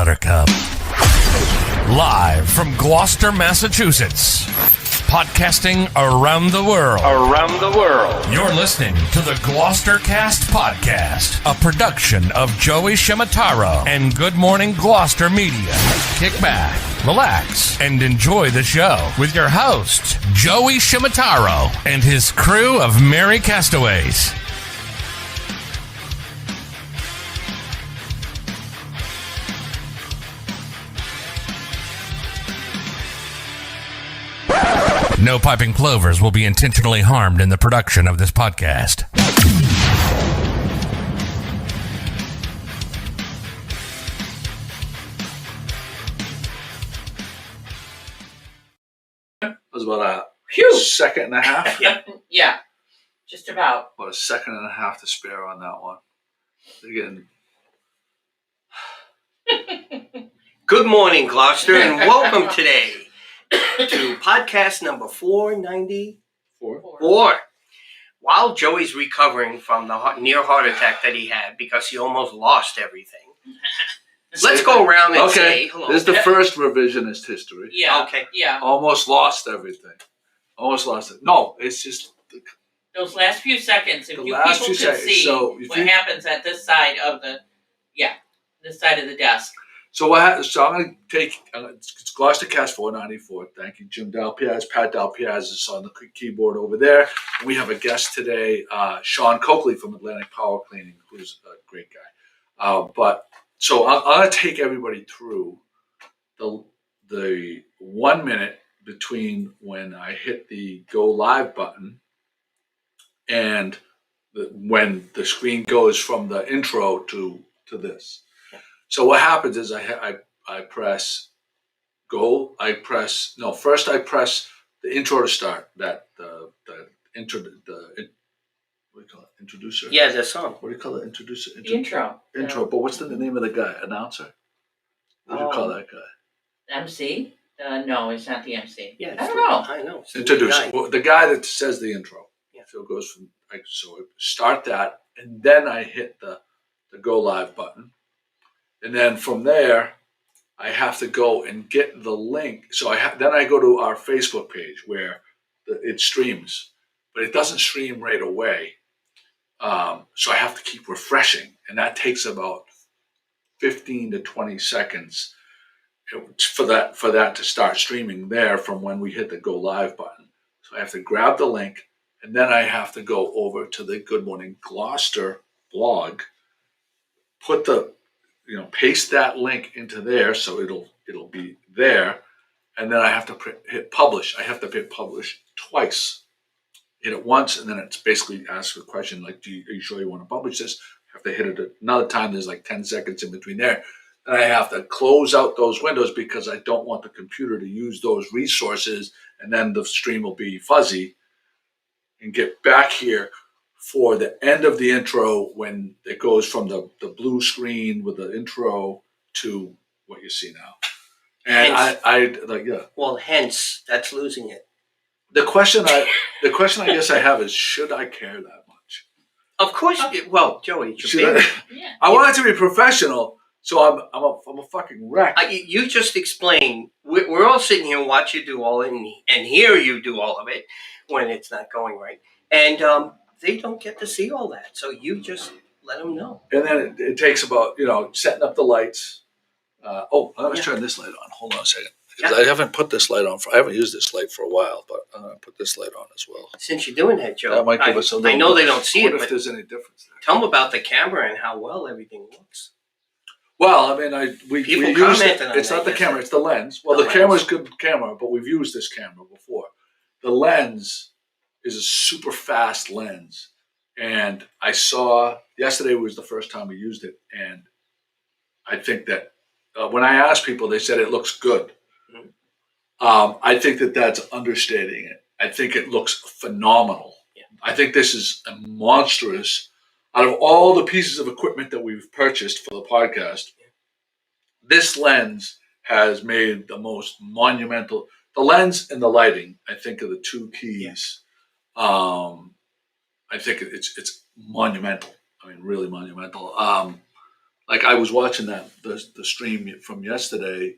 Buttercup. Live from Gloucester, Massachusetts. Podcasting around the world. You're listening to the GloucesterCast podcast, a production of Joey Shimataro and Good Morning Gloucester Media. Kick back, relax, and enjoy the show with your host, Joey Shimataro, and his crew of merry castaways. No piping plovers will be intentionally harmed in the production of this podcast. It was about a second and a half. Yeah, just about. About a second and a half to spare on that one. Again. Good morning, Gloucester, and welcome today to podcast number 494. While Joey's recovering from the near heart attack that he had because he almost lost everything, let's go around and say hello. This is the first revisionist history. Yeah. Okay. Yeah. Almost lost everything. Almost lost it. No, it's just Those last few seconds, if the you last people few could seconds. see So what happens at this side of this side of the desk. So what happens? So I'm going to take it's GloucesterCast 494. Thank you, Jim Dalpiaz. Pat Dalpiaz is on the keyboard over there. And we have a guest today, Sean Coakley from Atlantic Power Cleaning, who's a great guy. But so I'm going to take everybody through the 1 minute between when I hit the go live button and when the screen goes from the intro to this. So what happens is I press go. First I press the intro to start. That the intro what do you call it? Introducer. Yeah, the song. What do you call it? Introducer. Intro. Intro. But what's the name of the guy? Announcer. What do you call that guy? MC? No, it's not the MC. Yeah, I don't know. I know. Introducer. Well, the guy that says the intro. Yeah. So it goes from so I start that, and then I hit the go live button. And then from there, I have to go and get the link. So then I go to our Facebook page where it streams, but it doesn't stream right away. So I have to keep refreshing, and that takes about 15 to 20 seconds for that to start streaming there from when we hit the go live button. So I have to grab the link, and then I have to go over to the Good Morning Gloucester blog, paste that link into there so it'll be there, and then I have to hit publish. I have to hit publish twice. Hit it once, and then it's basically asks a question like, are you sure you want to publish this? I have to hit it another time. There's like 10 seconds in between there. And I have to close out those windows because I don't want the computer to use those resources, and then the stream will be fuzzy, and get back here for the end of the intro when it goes from the blue screen with the intro to what you see now. And Well, hence that's losing it. The question I guess I have is, should I care that much? Of course. Well, Joey, I want it to be professional, so I'm a fucking wreck. You just explained. We're all sitting here and watch you do all it and hear you do all of it when it's not going right, and they don't get to see all that. So you just let them know. And then it takes about setting up the lights. Let's turn this light on. Hold on a second. Because I haven't put this light on. I haven't used this light for a while, but I'm going to put this light on as well. Since you're doing that, Joe, that might give us a little. I know they don't see it, if but there's any difference there. Tell them about the camera and how well everything looks. Well, I mean, we use it. It's not the camera; it's the lens. Well, the camera's good camera, but we've used this camera before. The lens is a super fast lens, and I saw yesterday was the first time we used it, and I think that when I asked people, they said it looks good. I think that's understating it. I think it looks phenomenal. Yeah. I think this is a monstrous. Out of all the pieces of equipment that we've purchased for the podcast, this lens has made the most monumental. The lens and the lighting, I think, are the two keys. I think it's monumental. I mean, really monumental. like I was watching the stream from yesterday,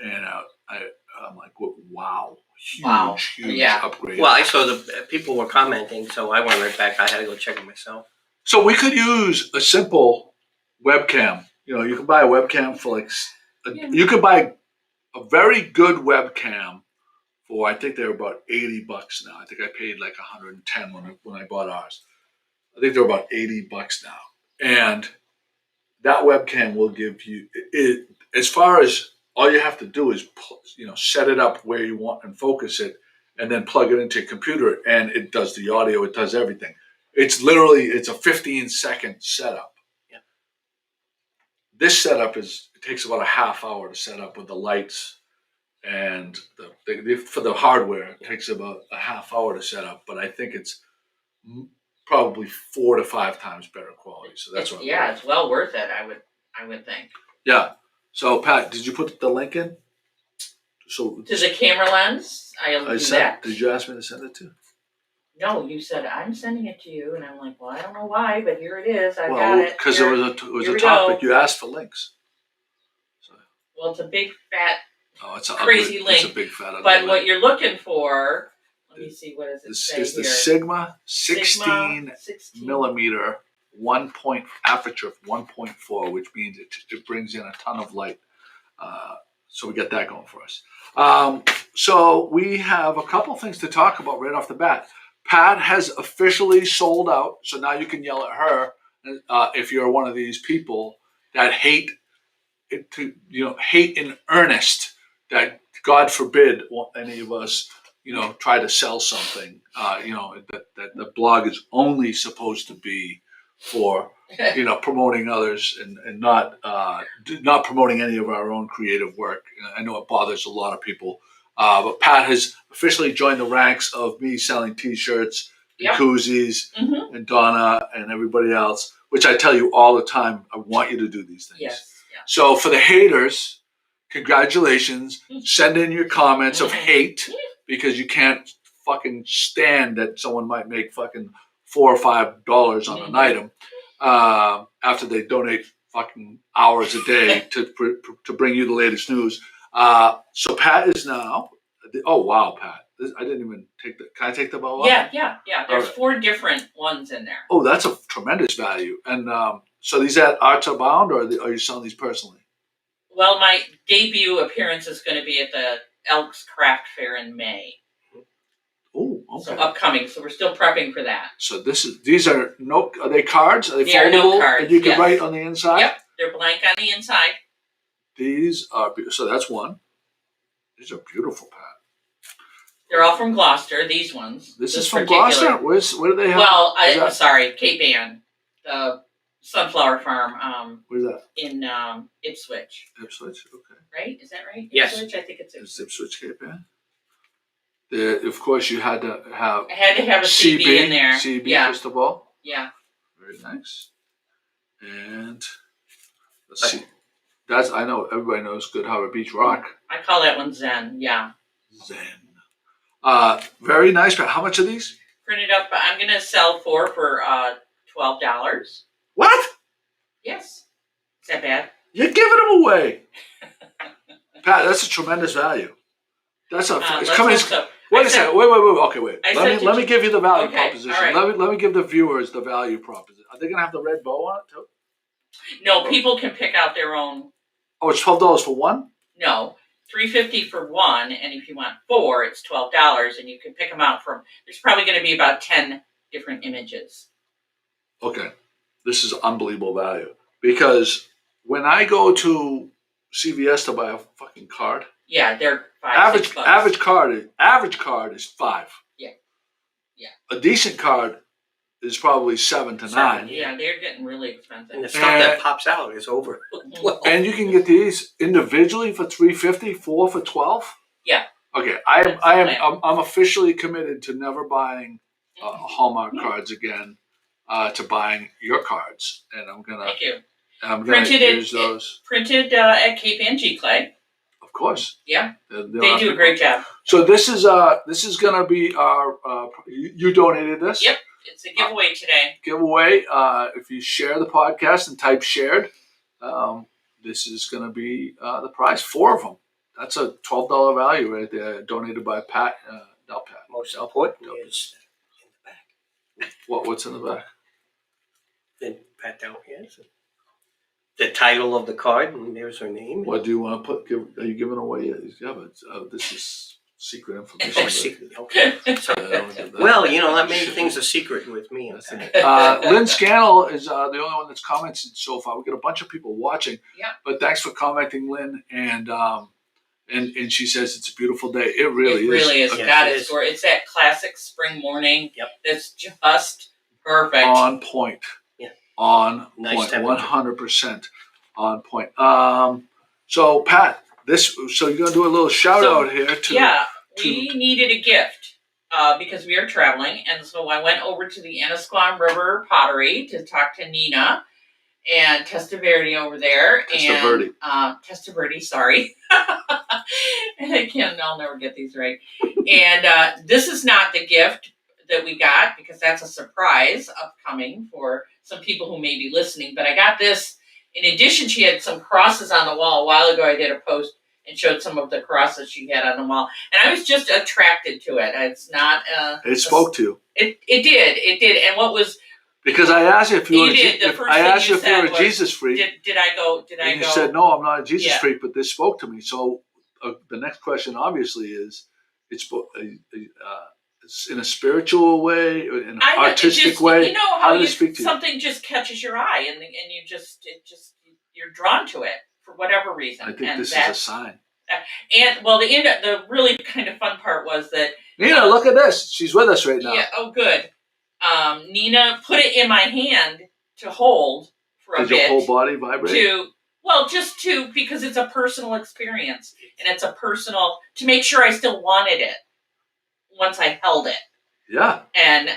and I'm like, wow, Wow. huge Yeah. upgrade. Well, I saw the people were commenting, so I went right back. I had to go check it myself. So we could use a simple webcam. You can buy a webcam for you could buy a very good webcam for, I think they're about $80 now. I think I paid like $110 when I bought ours. I think they're about $80 now, and that webcam will give you it. As far as all you have to do is set it up where you want and focus it, and then plug it into your computer, and it does the audio. It does everything. It's a 15-second setup. Yeah. This setup it takes about a half hour to set up with the lights, and for the hardware it takes about a half hour to set up. But I think it's probably 4 to 5 times better quality. So that's what. Yeah, it's well worth it. I would think. Yeah. So Pat, did you put the link in? So To the camera lens, I'll do that. Did you ask me to send it to? No, you said I'm sending it to you, and I'm like, well, I don't know why, but here it is. I got it. Because it was a topic. You asked for links. So. Well, it's a big fat, it's a crazy ugly, link. It's a big fat. But what you're looking for, let me see, what does it say is here? the Sigma 16 millimeter aperture of 1.4, which means it brings in a ton of light. So we get that going for us. So we have a couple things to talk about right off the bat. Pat has officially sold out, so now you can yell at her if you're one of these people that hate in earnest that God forbid any of us try to sell something. That the blog is only supposed to be for promoting others and not promoting any of our own creative work. I know it bothers a lot of people, but Pat has officially joined the ranks of me selling T-shirts, and koozies, and Donna and everybody else. Which I tell you all the time, I want you to do these things. Yes. Yeah. So for the haters, congratulations. Send in your comments of hate because you can't fucking stand that someone might make fucking $4 or $5 on an item after they donate fucking hours a day to bring you the latest news. So Pat is now. Oh wow, Pat! I didn't even take the. Can I take the bow off? Yeah. There's 4 different ones in there. Oh, that's a tremendous value. And so these at Arts Are Bound, or are you selling these personally? Well, my debut appearance is going to be at the Elks Craft Fair in May. Oh, okay. So upcoming. So we're still prepping for that. So these are are they cards? Are they They are foldable? note cards, And you can yes. write on the inside? Yep, they're blank on the inside. These are, so that's one. These are beautiful, Pat. They're all from Gloucester, these ones. This is from Gloucester? Where do they have? Well, I'm sorry, Cape Ann, the Sunflower Farm Where's that? in Ipswich. Ipswich, okay. Right? Is that right? Yes. Ipswich? I think it's Is Ipswich. Ipswich Cape Ann? Of course, you had to have. I had to have a CB in there. CB, yeah. first of all. Yeah. Very nice. And let's see. I know everybody knows Good Harbor Beach Rock. I call that one Zen, yeah. Zen. Very nice. How much are these? Printed up, I'm going to sell 4 for $12. What? Yes. Is that bad? You're giving them away. Pat, that's a tremendous value. That's a. It's coming. Wait a second. Wait. Okay, wait. Let me give you the value proposition. Right. Let me give the viewers the value proposition. Are they going to have the red bow on it too? No, people can pick out their own. Oh, it's $12 for one? No, $3.50 for one, and if you want 4, it's $12, and you can pick them out from. There's probably going to be about 10 different images. Okay, this is unbelievable value because when I go to CVS to buy a fucking card, yeah, they're $5. Average card is $5. Yeah. A decent card is probably 7 to 9. Yeah, they're getting really expensive. And the stuff that pops out is over. Well, and you can get these individually for $3.50, 4 for $12. Yeah. Okay, I'm officially committed to never buying Hallmark cards again. To buying your cards, and I'm gonna. Thank you. I'm gonna use those. Printed at Cape Ann G-Clay. Of course. Yeah. They do a great job. So this is gonna be our. You donated this. Yep. It's a giveaway today. Giveaway. If you share the podcast and type shared, this is going to be the prize. 4 of them. That's a $12 value right there, donated by Pat Dalpiaz. Most important is in the back. What's in the back? Then Pat Dalpiaz. The title of the card, and there's her name. What do you want to put? Are you giving away? Yeah, but this is secret information. Oh, secret. Okay. Well, not many things are secret with me. Lynn Scannell is the only one that's commented so far. We got a bunch of people watching. Yeah. But thanks for commenting, Lynn. And she says it's a beautiful day. It really is. Yes, God, it's that classic spring morning. Yep. That's just perfect. On point. Yeah. On nice point. 100% on point. So Pat, so you're gonna do a little shout out here to. Yeah. We needed a gift because we are traveling, and so I went over to the Annisquam River Pottery to talk to Nina and Testaverde over there. Testaverde, sorry. I'll never get these right. And this is not the gift that we got because that's a surprise upcoming for some people who may be listening. But I got this. In addition, she had some crosses on the wall. A while ago, I did a post and showed some of the crosses she had on the wall. And I was just attracted to it. It's not... it spoke to you. It did. And what was... Because I asked you if you were a was, Jesus freak. Did I go? You said, no, I'm not a Jesus freak, but this spoke to me. So the next question, obviously, is it's in a spiritual way, in an artistic way. How did it speak to you? Something just catches your eye, and you're drawn to it for whatever reason. I think this is a sign. And the really kind of fun part was that Nina, look at this. She's with us right now. Yeah. Oh, good. Nina put it in my hand to hold for a bit. Did your whole body vibrate? Because it's a personal experience, and it's to make sure I still wanted it once I held it. Yeah. And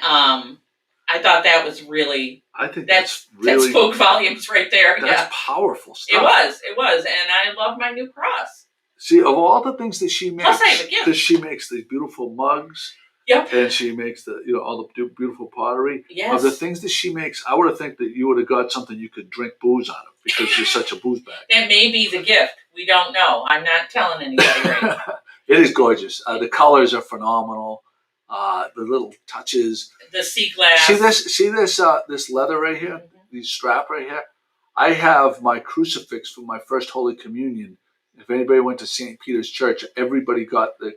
I thought that was really. I think that spoke volumes right there. That's powerful stuff. It was, and I love my new cross. See, of all the things that she makes, plus I have a gift. She makes these beautiful mugs. Yep. And she makes all the beautiful pottery. Yes. Of the things that she makes, I would have think that you would have got something you could drink booze out of because you're such a booze bag. That may be the gift. We don't know. I'm not telling anybody right now. It is gorgeous. The colors are phenomenal. The little touches. The sea glass. See this leather right here? Mm-hmm. This strap right here? I have my crucifix for my first Holy Communion. If anybody went to St. Peter's Church, everybody got the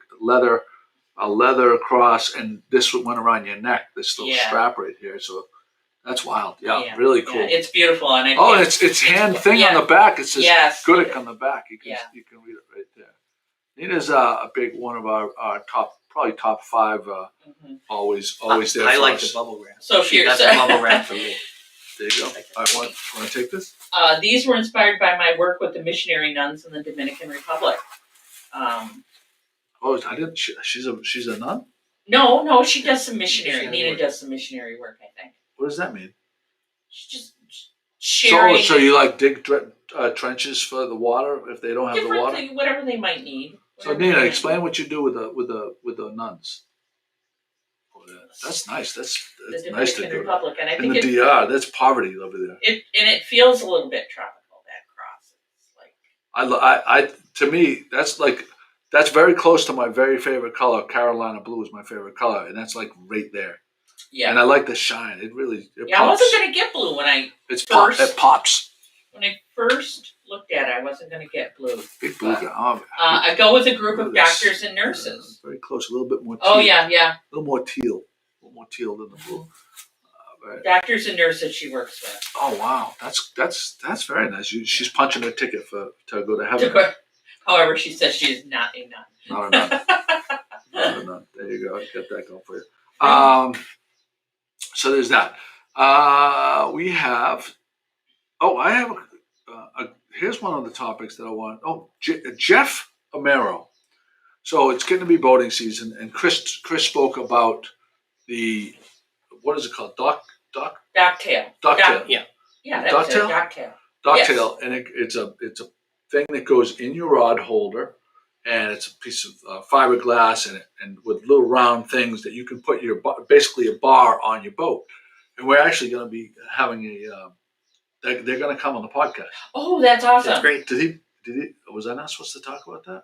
a leather cross, and this went around your neck, this little strap right here. So that's wild. Yeah, really cool. Yeah, it's beautiful. And it's hand thing on the back. It says Goodick on the back. You can read it right there. Nina's a big one of our top 5. Always there. I for like us. the bubble wrap. So she got the bubble wrap from me. There you go. All right, want to take this? These were inspired by my work with the missionary nuns in the Dominican Republic. I didn't. She's a nun? No, she does some missionary. Nina does some missionary work, I think. What does that mean? She's just sharing. So you dig trenches for the water if they don't have the water? Whatever they might need. So Nina, explain what you do with the nuns. That's nice. That's the nice to Dominican Republic, and I think in the DR. That's poverty over there. It feels a little bit tropical. That cross. It's like to me that's very close to my very favorite color. Carolina blue is my favorite color, and that's like right there. Yeah. And I like the shine. It pops. I wasn't gonna get blue when it pops. When I first looked at it, I wasn't gonna get blue. Big blue. I go with a group of doctors and nurses. Very close. A little bit more teal. Oh yeah. A little more teal. A little more teal than the blue. Right. Doctors and nurses she works with. Oh wow, that's very nice. She's punching her ticket to go to heaven. However, she says she is not a nun. Not a nun. Not a nun. There you go. Get that going for you. So there's that. We have. I have. Here's one of the topics that I want. Jeff Amaro. So it's getting to be boating season, and Chris spoke about the what is it called? Docktail. Yeah. That's it. Docktail. Docktail, yes. And it's a thing that goes in your rod holder, and it's a piece of fiberglass and with little round things that you can put basically a bar on your boat. And we're actually going to be having they're going to come on the podcast. Oh, that's awesome. That's great. Did he? Was I not supposed to talk about that?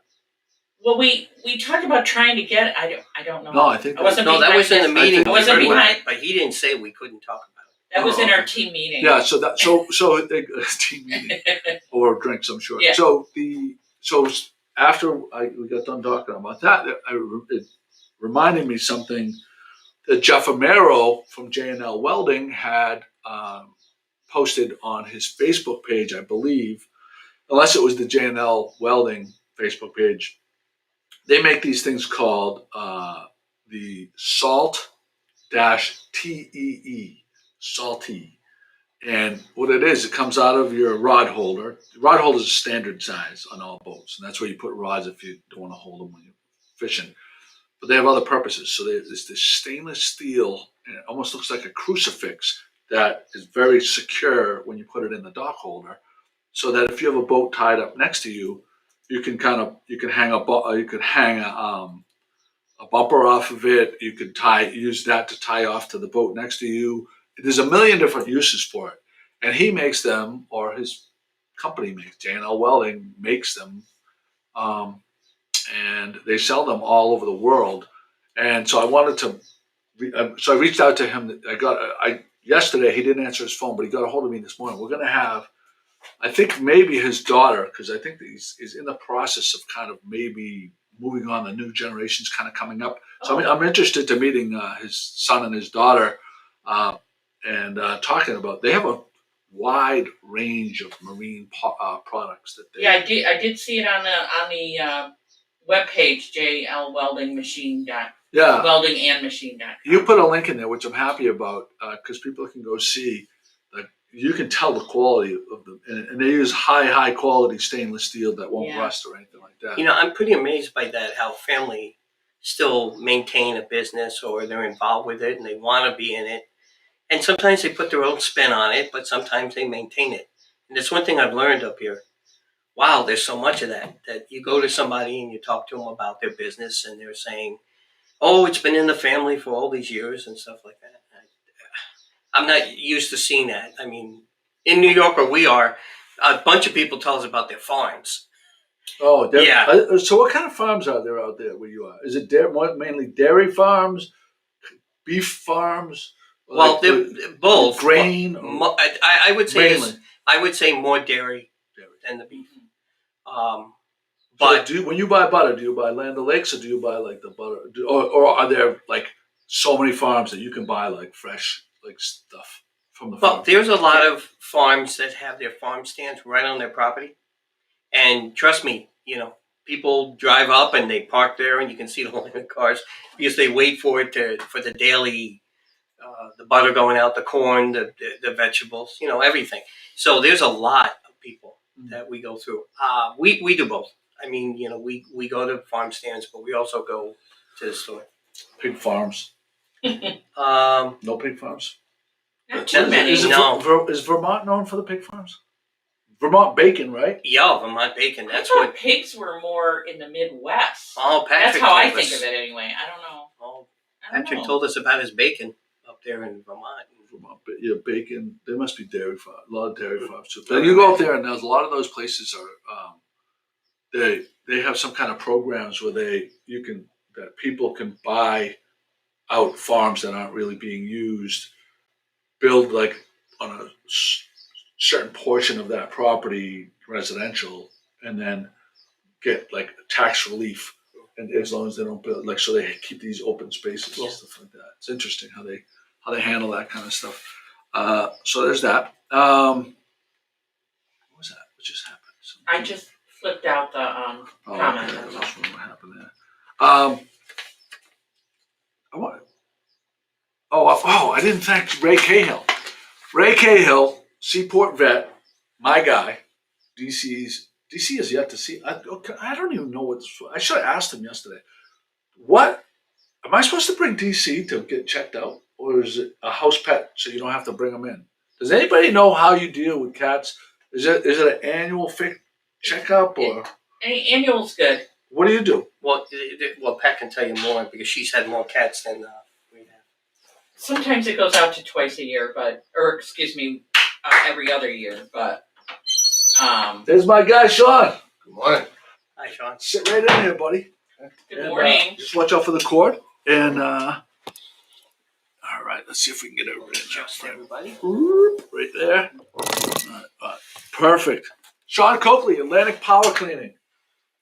Well, we talked about trying to get. I don't know. No, I think I wasn't. No, that was in the I meeting. think I wasn't We heard behind. it, but he didn't say we couldn't talk about it. That was in okay. our team meeting. Yeah. So they, team meeting or drinks, I'm sure. Yeah. So after we got done talking about that, it reminded me something that Jeff Amaro from J&L Welding had posted on his Facebook page, I believe, unless it was the J&L Welding Facebook page. They make these things called the Salt-TEE, Salty. And what it is, it comes out of your rod holder. The rod holder is a standard size on all boats, and that's where you put rods if you don't want to hold them when you're fishing. But they have other purposes. So there's this stainless steel, and it almost looks like a crucifix that is very secure when you put it in the dock holder, so that if you have a boat tied up next to you, you can hang a bumper off of it. You could use that to tie off to the boat next to you. There's a million different uses for it, and he makes them, or his company makes, J&L Welding makes them, and they sell them all over the world. And so I wanted to, so I reached out to him. Yesterday he didn't answer his phone, but he got a hold of me this morning. We're going to have, I think maybe his daughter, because I think that he's in the process of kind of maybe moving on. The new generation's kind of coming up. So I'm interested to meeting his son and his daughter. And talking about, they have a wide range of marine products that they. Yeah, I did see it on the webpage, jlweldingmachine.com. Yeah. Weldingandmachine.com. You put a link in there, which I'm happy about, because people can go see. Like, you can tell the quality of them, and they use high quality stainless steel that won't rust or anything like that. I'm pretty amazed by that. How family still maintain a business, or they're involved with it, and they want to be in it. And sometimes they put their own spin on it, but sometimes they maintain it. And that's one thing I've learned up here. Wow, there's so much of that you go to somebody and you talk to them about their business, and they're saying, oh, it's been in the family for all these years and stuff like that. I'm not used to seeing that. I mean, in New York where we are, a bunch of people tell us about their farms. Oh, yeah. So what kind of farms are there out there where you are? Is it mainly dairy farms, beef farms? Well, they're both. Grain. I would say mainly. I would say more dairy than the beef. But when you buy butter, do you buy Land O'Lakes, or do you buy like the butter, or are there like so many farms that you can buy like fresh like stuff from the farm? Well, there's a lot of farms that have their farm stands right on their property, and trust me, people drive up and they park there, and you can see the line of cars because they wait for it for the daily. The butter going out, the corn, the vegetables, everything. So there's a lot of people that we go through. We do both. I mean, we go to farm stands, but we also go to the store. Pig farms. No pig farms. Not too many. Is Vermont known for the pig farms? Vermont bacon, right? Yeah, Vermont bacon. That's I thought what pigs were more in the Midwest. Oh, Patrick. That's how I think of it anyway. I don't know. Oh, Patrick told us about his bacon up there in Vermont. Yeah, bacon. There must be dairy farms, a lot of dairy farms too. But you go up there, and there's a lot of those places are they have some kind of programs where that people can buy out farms that aren't really being used, build like on a certain portion of that property residential, and then get like tax relief, and as long as they don't build, like, so they keep these open spaces and stuff like that. It's interesting how they handle that kind of stuff. So there's that. What was that? What just happened? I just flipped out the comment. Okay. That's what happened there. I didn't thank Ray Cahill. Ray Cahill, Seaport vet, my guy. DC is yet to see. I don't even know what this was. I should have asked him yesterday. What am I supposed to bring DC to get checked out, or is it a house pet so you don't have to bring them in? Does anybody know how you deal with cats? Is it an annual checkup, or Annual's good. what do you do? Well, Pat can tell you more because she's had more cats than we have. Sometimes it goes out to twice a year, every other year, but There's my guy, Sean. Good morning. Hi, Sean. Sit right in here, buddy. good morning. Just watch out for the cord. And, all right, let's see if we can get everybody in Just there. everybody. Whoop, right there. All right, perfect. Sean Coakley, Atlantic Power Cleaning.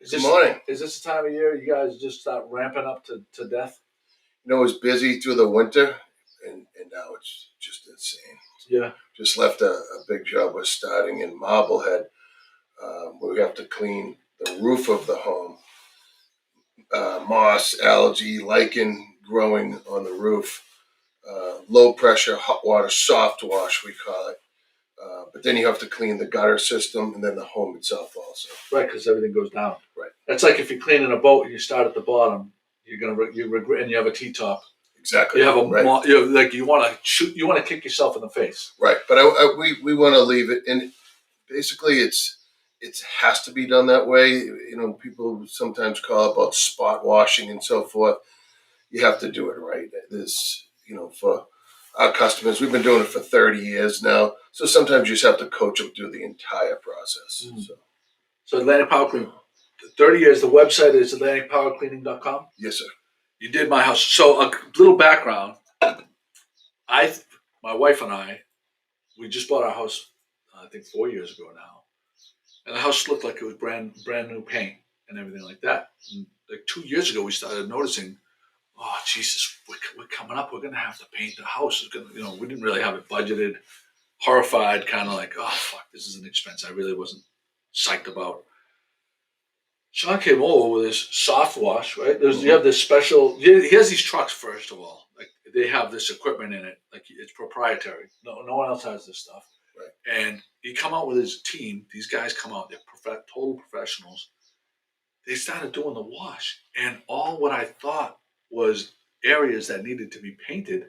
Good morning. Is this the time of year you guys just start ramping up to death? You know, it was busy through the winter, and now it's just insane. Yeah. Just left a big job. We're starting in Marblehead. We have to clean the roof of the home. Moss, algae, lichen growing on the roof. Low pressure, hot water, soft wash, we call it. But then you have to clean the gutter system and then the home itself also. Right, because everything goes down. Right. That's like if you're cleaning a boat and you start at the bottom, you regret, and you have a T-top. Exactly. You have a right. you want to shoot, you want to kick yourself in the face. Right, but we want to leave it, and basically it has to be done that way. You know, people sometimes call about spot washing and so forth. You have to do it right. There's, you know, for our customers, we've been doing it for 30 years now, so sometimes you just have to coach them through the entire process. So Atlantic Power Cleaning, 30 years. The website is atlanticpowercleaning.com. Yes, sir. You did my house. So a little background. My wife and I, we just bought our house, I think 4 years ago now, and the house looked like it was brand new paint and everything like that. And like 2 years ago, we started noticing, oh Jesus, we're coming up. We're gonna have to paint the house. It's gonna, you know, we didn't really have it budgeted. Horrified, kind of like, oh fuck, this is an expense I really wasn't psyched about. Sean came over with his soft wash, right? You have this special. He has these trucks. First of all, like they have this equipment in it, like it's proprietary. No one else has this stuff. Right. And he come out with his team. These guys come out. They're total professionals. They started doing the wash, and all what I thought was areas that needed to be painted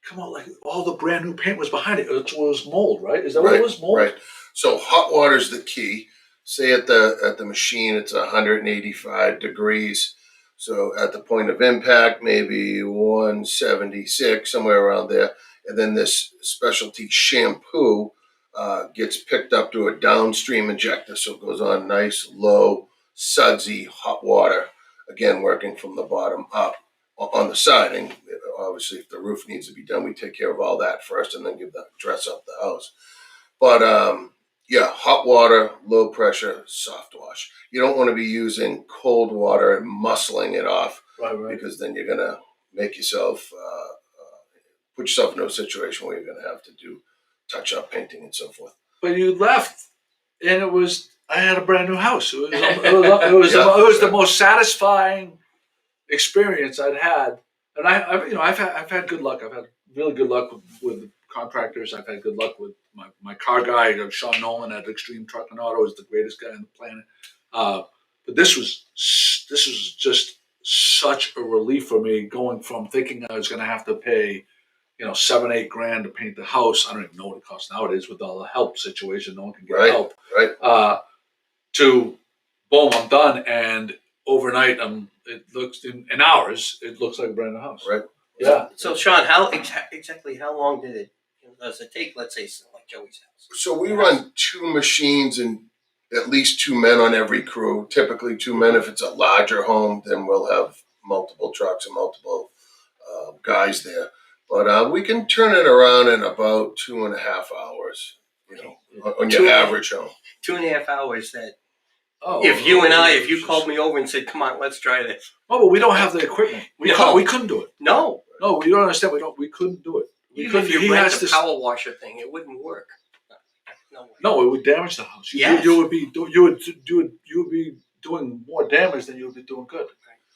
come out like all the brand new paint was behind it. It was mold, right? Is that what it was? Mold. Right. So hot water is the key. Say at the machine, it's 185 degrees. So at the point of impact, maybe 176, somewhere around there. And then this specialty shampoo gets picked up to a downstream injector. So it goes on nice, low, sudsy hot water. Again, working from the bottom up on the siding. Obviously, if the roof needs to be done, we take care of all that first and then dress up the house. But yeah, hot water, low pressure, soft wash. You don't want to be using cold water and muscling it off, Right. because then you're gonna make yourself put yourself into a situation where you're gonna have to do touch-up painting and so forth. But you left, and I had a brand new house. It was the most satisfying experience I'd had, and I've had good luck. I've had really good luck with contractors. I've had good luck with my car guy, Sean Nolan at Extreme Truck and Auto, is the greatest guy on the planet. But this was just such a relief for me, going from thinking I was going to have to pay, $7-8 grand to paint the house. I don't even know what it costs nowadays with all the help situation. No one can get help. Right. To boom, I'm done, and overnight, it looks in hours. It looks like a brand new house. Right. Yeah. So Sean, how long does it take? Let's say like Joey's house. So we run 2 machines and at least 2 men on every crew. Typically 2 men. If it's a larger home, then we'll have multiple trucks and multiple guys there. But we can turn it around in about 2.5 hours. On your average home. 2.5 hours. That Oh, if you called me over and said, "Come on, let's try this." Oh, but we don't have the equipment. We couldn't do it. No, you don't understand. We couldn't do it. even if you rent the power washer thing, it wouldn't work. No way. No, it would damage the house. Yes. You would be doing more damage than you would be doing good.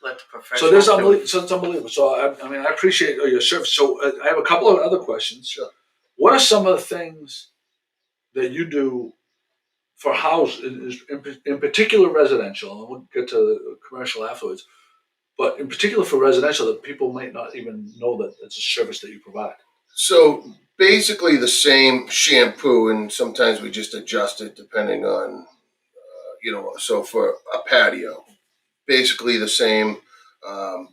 Let the So professionals it's unbelievable. So I appreciate your service. So I have a couple of other questions. Sure. What are some of the things that you do for house, in particular residential, and we'll get to the commercial afterwards, but in particular for residential, that people might not even know that it's a service that you provide? So basically the same shampoo, and sometimes we just adjust it depending on, so for a patio, basically the same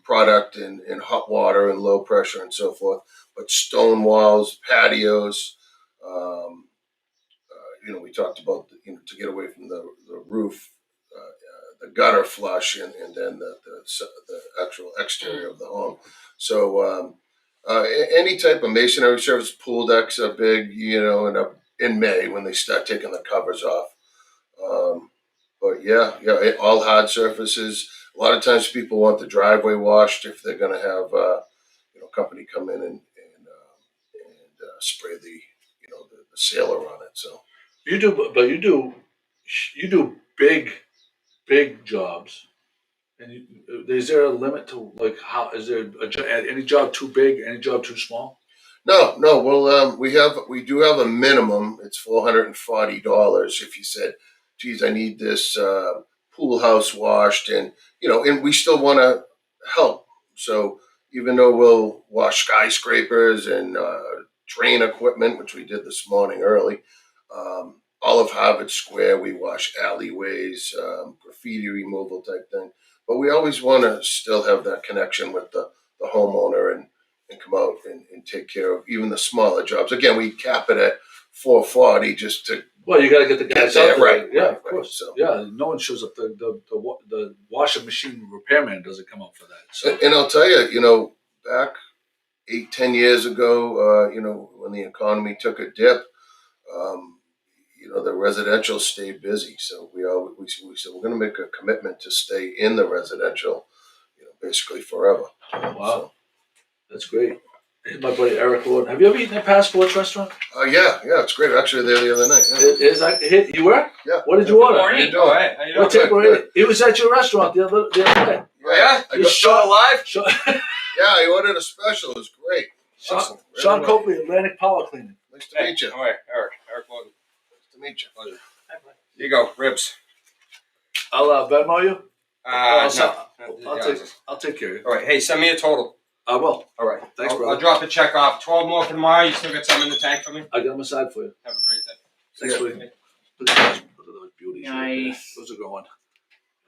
product in hot water and low pressure and so forth, but stone walls, patios, We talked about to get away from the roof, the gutter flush, and then the actual exterior of the home. So any type of masonry service, pool decks are big, in May when they start taking the covers off. But all hard surfaces. A lot of times people want the driveway washed if they're going to have company come in and spray the sailor on it. So You do, but you do big jobs. And is there a limit to like how is there any job too big, any job too small? no. Well, we do have a minimum. It's $440 if you said, "Geez, I need this pool house washed," and we still want to help. So even though we'll wash skyscrapers and train equipment, which we did this morning early, all of Harvard Square, we wash alleyways, graffiti removal type thing. But we always want to still have that connection with the homeowner and come out and take care of even the smaller jobs. Again, we cap it at 440 just to. Well, you got to get the guys out there, right? Yeah, right, of course. So. Yeah, no one shows up. The washing machine repairman doesn't come up for that. So. And I'll tell you, back 8-10 years ago, when the economy took a dip, the residential stayed busy. So we said we're going to make a commitment to stay in the residential, basically forever. Wow, So, that's great. Hey, my buddy Eric Lord. Have you ever eaten at Passport's restaurant? yeah, it's great. Actually, there the other night. Yeah. You were? Yeah. What did you order? Morning. How you doing? Hey, how you What doing? takeaway? He was at your restaurant the other day. Oh, yeah? I You got- still alive? Yeah, I ordered a special. It was great. Awesome. Sean Very well. Coakley, Atlantic Power Cleaning. Nice to meet you. All right, Eric Logan. Nice to meet you. Pleasure. Here you go, ribs. I'll Venmo you. No. I'll take care of you. All right, hey, send me a total. I will. All right. Thanks, I'll brother. drop the check off. 12 more for tomorrow. You still got some in the tank for me? I got them aside for you. Have a great day. Thanks, Yeah. sweetie. Look at those beauties. right there. Nice. Those are going.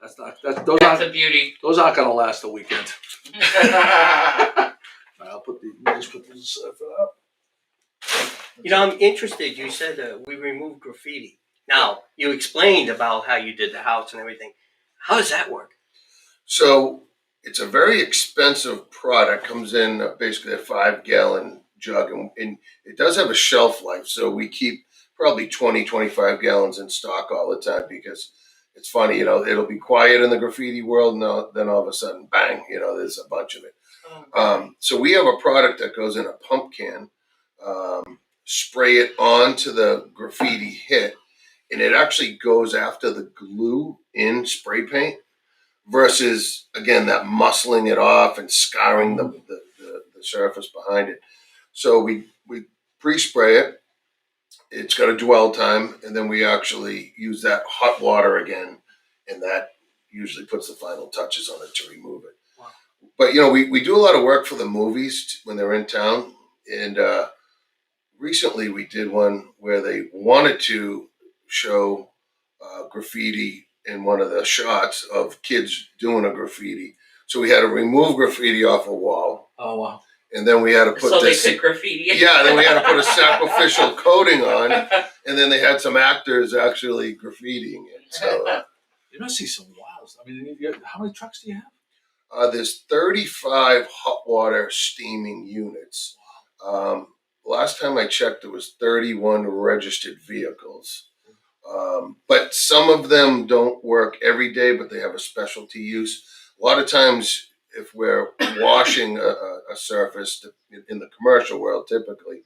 That's a beauty. Those aren't gonna last the weekend. All right, I'll just put these aside for that. I'm interested. You said we removed graffiti. Now, you explained about how you did the house and everything. How does that work? So it's a very expensive product. Comes in basically a 5-gallon jug, and it does have a shelf life. So we keep probably 20-25 gallons in stock all the time because it's funny, it'll be quiet in the graffiti world, and then all of a sudden, bang, there's a bunch of it. So we have a product that goes in a pump can, spray it onto the graffiti hit, and it actually goes after the glue in spray paint versus, again, that muscling it off and scarring the surface behind it. So we pre-spray it. It's got a dwell time, and then we actually use that hot water again, and that usually puts the final touches on it to remove it. Wow. But we do a lot of work for the movies when they're in town, and recently we did one where they wanted to show graffiti in one of the shots of kids doing a graffiti. So we had to remove graffiti off a wall, Oh wow. and then we had to put So this. they could graffiti. Yeah, then we had to put a sacrificial coating on, and then they had some actors actually graffitiing it. So You must see some wilds. I mean, how many trucks do you have? there's 35 hot water steaming units. Last time I checked, there was 31 registered vehicles. But some of them don't work every day, but they have a specialty use. A lot of times, if we're washing a surface in the commercial world, typically,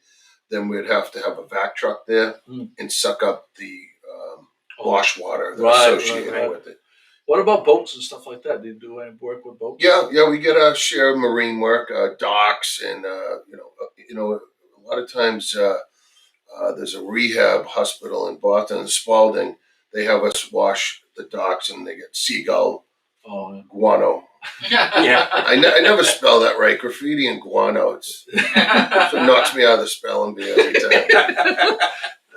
then we'd have to have a vac truck there and suck up the wash water that's associated with it. What about boats and stuff like that? Do you do any work with boats? Yeah, we get a share of marine work, docks, and a lot of times there's a rehab hospital in Boston, Spalding. They have us wash the docks, and they get seagull guano. Yeah. I never spell that right. Graffiti and guano. It's it knocks me out of the spelling bee every time.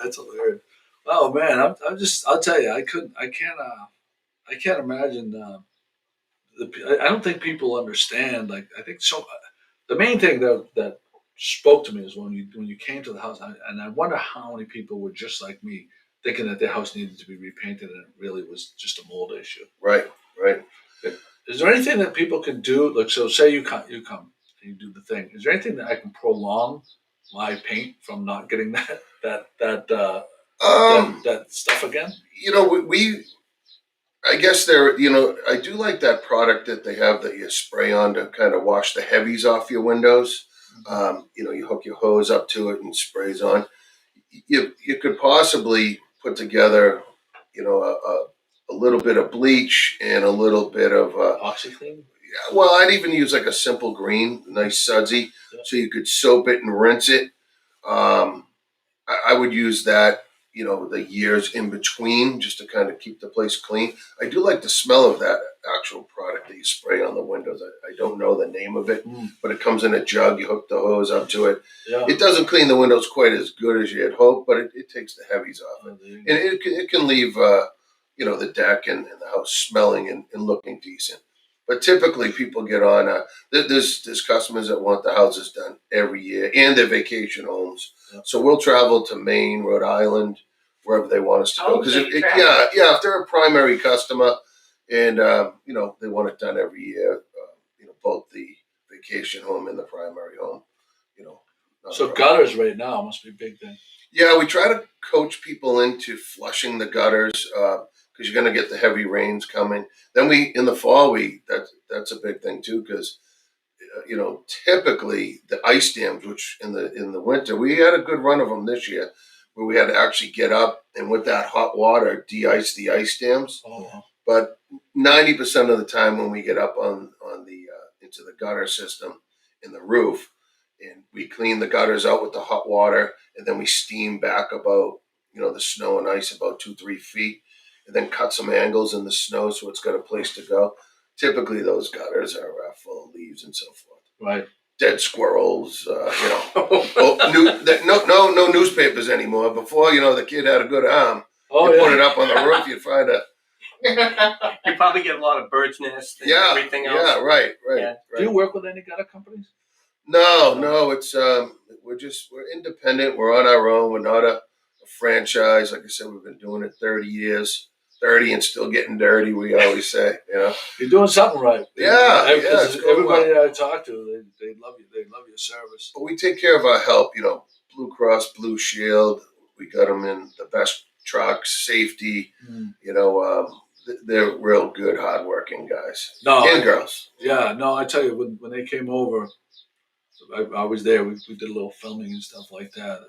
That's hilarious. Oh man, I'll tell you, I can't imagine. I don't think people understand. Like, I think so. The main thing that spoke to me is when you came to the house, and I wonder how many people were just like me, thinking that their house needed to be repainted, and it really was just a mold issue. Right. Is there anything that people can do? Like, so say you come, and you do the thing. Is there anything that I can prolong my paint from not getting that stuff again? We I guess I do like that product that they have that you spray on to kind of wash the heavies off your windows. You hook your hose up to it and sprays on. You could possibly put together, a little bit of bleach and a little bit of OxyClean. well, I'd even use like a simple green, nice sudsy, so you could soap it and rinse it. I would use that, the years in between just to kind of keep the place clean. I do like the smell of that actual product that you spray on the windows. I don't know the name of it, but it comes in a jug. You hook the hose up to it. Yeah. It doesn't clean the windows quite as good as you had hoped, but it takes the heavies off it. And it can leave, the deck and the house smelling and looking decent. But typically people get on, there's customers that want the houses done every year and their vacation homes. Yeah. So we'll travel to Maine, Rhode Island, wherever they want us to go. Because if they're a primary customer and, they want it done every year, both the vacation home and the primary home, So gutters right now must be a big thing. Yeah, we try to coach people into flushing the gutters because you're going to get the heavy rains coming. Then in the fall, that's a big thing too because typically the ice dams, which in the winter we had a good run of them this year, where we had to actually get up and with that hot water de-ice the ice dams. Oh, wow. But 90% of the time when we get up on the into the gutter system in the roof, and we clean the gutters out with the hot water, and then we steam back about the snow and ice about 2-3 feet, and then cut some angles in the snow so it's got a place to go. Typically, those gutters are full of leaves and so forth. Right. Dead squirrels. No newspapers anymore. Before, the kid had a good arm. Oh, you put it up on the roof, you'd find a. You probably get a lot of bird's nests and everything else. Yeah, right. Yeah. Do you work with any gutter companies? No. It's we're independent. We're on our own. We're not a franchise. Like I said, we've been doing it 30 years. 30 and still getting dirty. We always say, You're doing something right. Yeah. Everybody that I talk to, they love you. They love your service. But we take care of our help. Blue Cross Blue Shield. We got them in the best trucks, safety. They're real good, hardworking guys. And girls. Yeah, no, I tell you, when they came over, I was there. We did a little filming and stuff like that.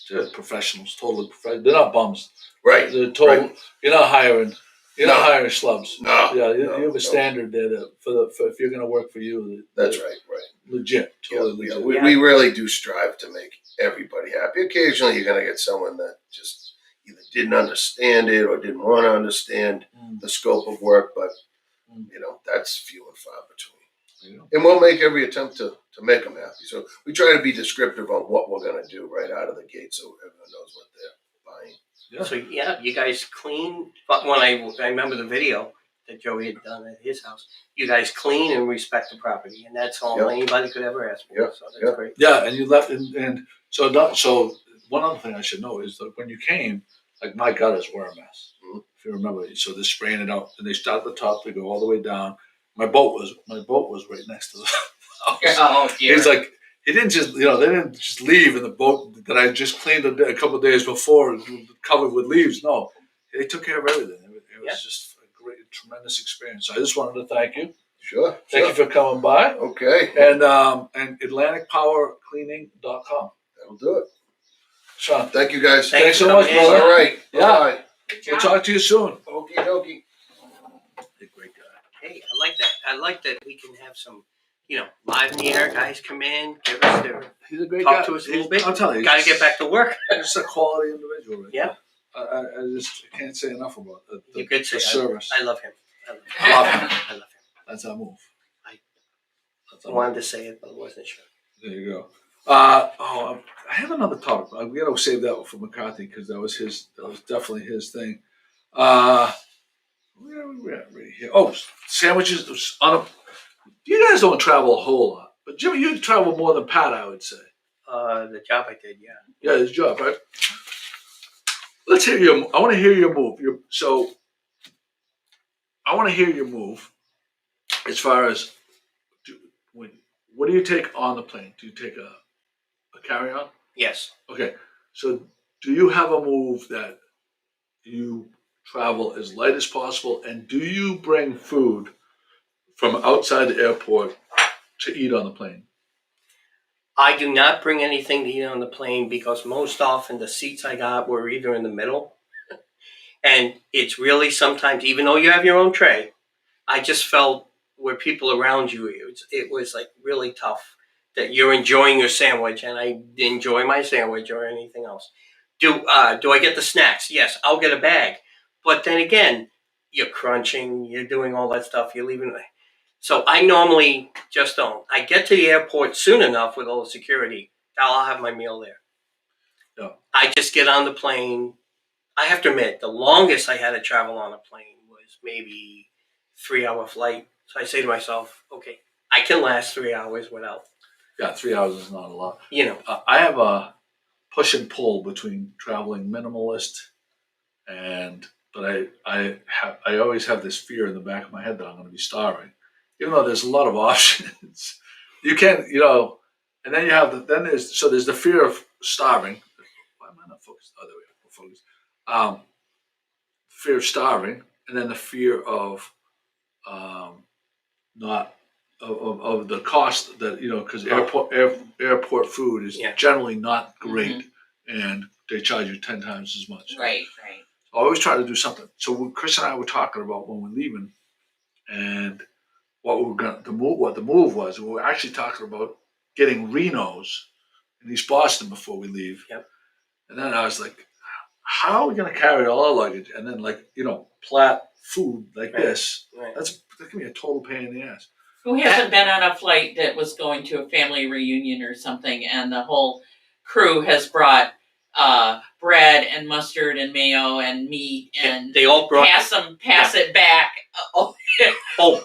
They're professionals, totally professional. They're not bums. Right. They're total. Right. You're not hiring schlubs. No. Yeah, you have a standard there for if you're going to work for you. That's right. Legit. Totally legit. We really do strive to make everybody happy. Occasionally, you're going to get someone that just either didn't understand it or didn't want to understand the scope of work, but that's few and far between. And we'll make every attempt to make them happy. So we try to be descriptive on what we're going to do right out of the gate so everyone knows what they're buying. Yeah. So, you guys clean. But when I remember the video that Joey had done at his house, you guys clean and respect the property. And that's all anybody could ever ask for. So that's great. Yeah, and you left. And so one other thing I should know is that when you came, like my gutters were a mess. Mm-hmm. If you remember, so they're spraying it out and they start at the top, they go all the way down. My boat was right next to the house. Oh, dear. He's like, they didn't just leave in the boat that I just cleaned a couple of days before, covered with leaves. No, they took care of everything. It was just a great, tremendous experience. So I just wanted to thank you. Sure. Thank you for coming by. Okay. And AtlanticPowerCleaning.com. That'll do it. Sean, thank you guys. Thanks so much, brother. All right. Yeah. Bye. We'll talk to you soon. Okie dokie. A great guy. Hey, I like that. I like that we can have some, live in the air guys come in, give us their He's a great guy. talk to us a little bit. I'll tell you. Got to get back to work. He's just a quality individual. Right? Yeah. I just can't say enough about You could say the service. I love him. I love him. I love him. That's our move. I wanted to say it, but I wasn't sure. There you go. I have another topic. We got to save that one for McCarthy because that was definitely his thing. Where are we at right here? Oh, sandwiches. You guys don't travel a whole lot. But Jimmy, you travel more than Pat, I would say. The job I did, yeah. Yeah, his job, right? Let's hear your. I want to hear your move. I want to hear your move. As far as, what do you take on the plane? Do you take a carry-on? Yes. Okay, so do you have a move that you travel as light as possible, and do you bring food from outside the airport to eat on the plane? I do not bring anything to eat on the plane because most often the seats I got were either in the middle. And it's really sometimes, even though you have your own tray, I just felt where people around you, it was like really tough that you're enjoying your sandwich, and I enjoy my sandwich or anything else. Do I get the snacks? Yes, I'll get a bag. But then again, you're crunching, you're doing all that stuff, you're leaving. So I normally just don't. I get to the airport soon enough with all the security. I'll have my meal there. No. I just get on the plane. I have to admit, the longest I had to travel on a plane was maybe 3-hour flight. So I say to myself, okay, I can last 3 hours without. Yeah, 3 hours is not a lot. You know. I have a push and pull between traveling minimalist but I always have this fear in the back of my head that I'm going to be starving, even though there's a lot of options. You can't, and then there's the fear of starving. Why am I not focused? Oh, there we go. We're focused. Fear of starving, and then the fear of not of the cost that because airport food is generally not great, and they charge you 10 times as much. Right. I always try to do something. So Chris and I were talking about when we're leaving, and what the move was. We were actually talking about getting Reno's in East Boston before we leave. Yep. And then I was like, how are we going to carry all our luggage? And then plat food like this. Right. That can be a total pain in the ass. Who hasn't been on a flight that was going to a family reunion or something, and the whole crew has brought bread and mustard and mayo and meat, and they all brought pass it back.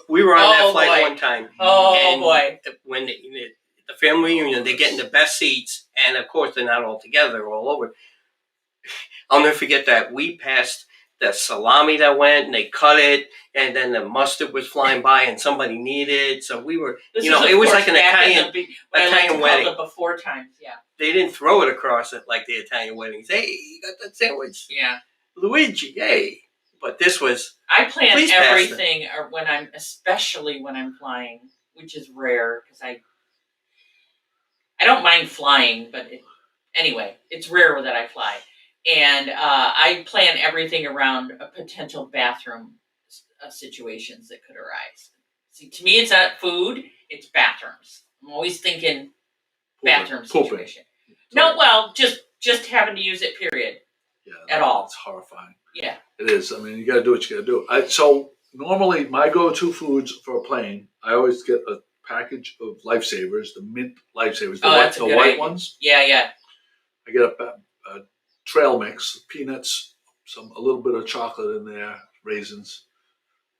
We were on that flight boy. one time. Oh boy! When the family reunion, they get in the best seats, and of course they're not all together; they're all over. I'll never forget that we passed the salami that went, and they cut it, and then the mustard was flying by, and somebody needed it. So we were, it was like an Italian wedding. The before times, yeah. They didn't throw it across it like the Italian weddings. Hey, you got that sandwich? Yeah. Luigi, hey. But this was. I plan everything, especially when I'm flying, which is rare because I don't mind flying, but anyway, it's rare that I fly. And I plan everything around potential bathroom situations that could arise. See, to me, it's not food; it's bathrooms. I'm always thinking bathroom situation. No, well, just having to use it. Period. Yeah, at all. It's horrifying. Yeah, it is. I mean, you got to do what you got to do. So normally, my go-to foods for a plane, I always get a package of Lifesavers, the mint Lifesavers, the white ones. Yeah. I get a trail mix, peanuts, a little bit of chocolate in there, raisins,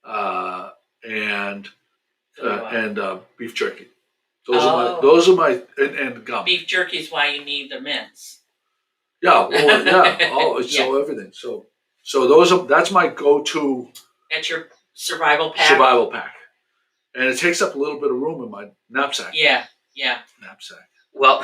and beef jerky. Those are my and gum. Beef jerky is why you need the mints. Yeah, so everything. So that's my go-to. That's your survival pack. And it takes up a little bit of room in my knapsack. Yeah. Knapsack. Well,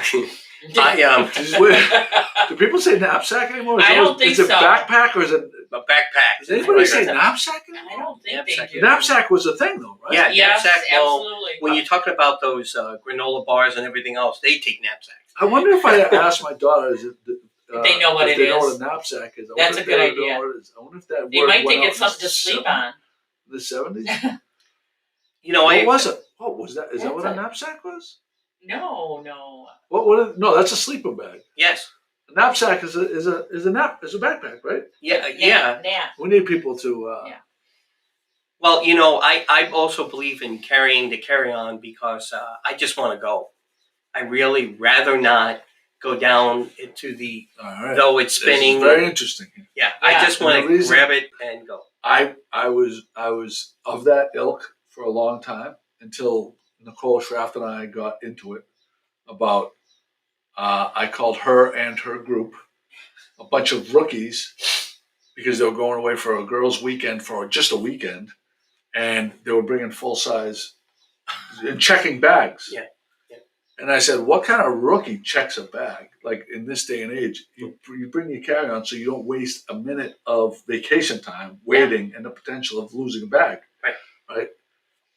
do people say knapsack anymore? I don't think so. Is it backpack or is it a backpack? Does anybody say knapsack anymore? I don't think they do. Knapsack was a thing, though, right? Yeah, yes, knapsack. absolutely. When you're talking about those granola bars and everything else, they take knapsacks. I wonder if I asked my daughters if they know what it is. They know what a knapsack is. That's a good idea. I wonder if that they might think it's something to sleep on. The 70s? What was it? Oh, was that? Is that what a knapsack was? No. No, that's a sleeping bag. Yes. A knapsack is a backpack, right? Yeah. We need people to. Yeah. Well, I also believe in carrying the carry-on because I just want to go. I really rather not go down into the though it's spinning. This is very interesting. Yeah, I just want to grab it and go. I was of that ilk for a long time until Nicole Schraft and I got into it about, I called her and her group a bunch of rookies because they were going away for a girls' weekend for just a weekend, and they were bringing full size and checking bags. Yeah. Yeah. And I said, what kind of rookie checks a bag? Like in this day and age, you bring your carry-on so you don't waste a minute of vacation time waiting and the potential of losing a bag. Right.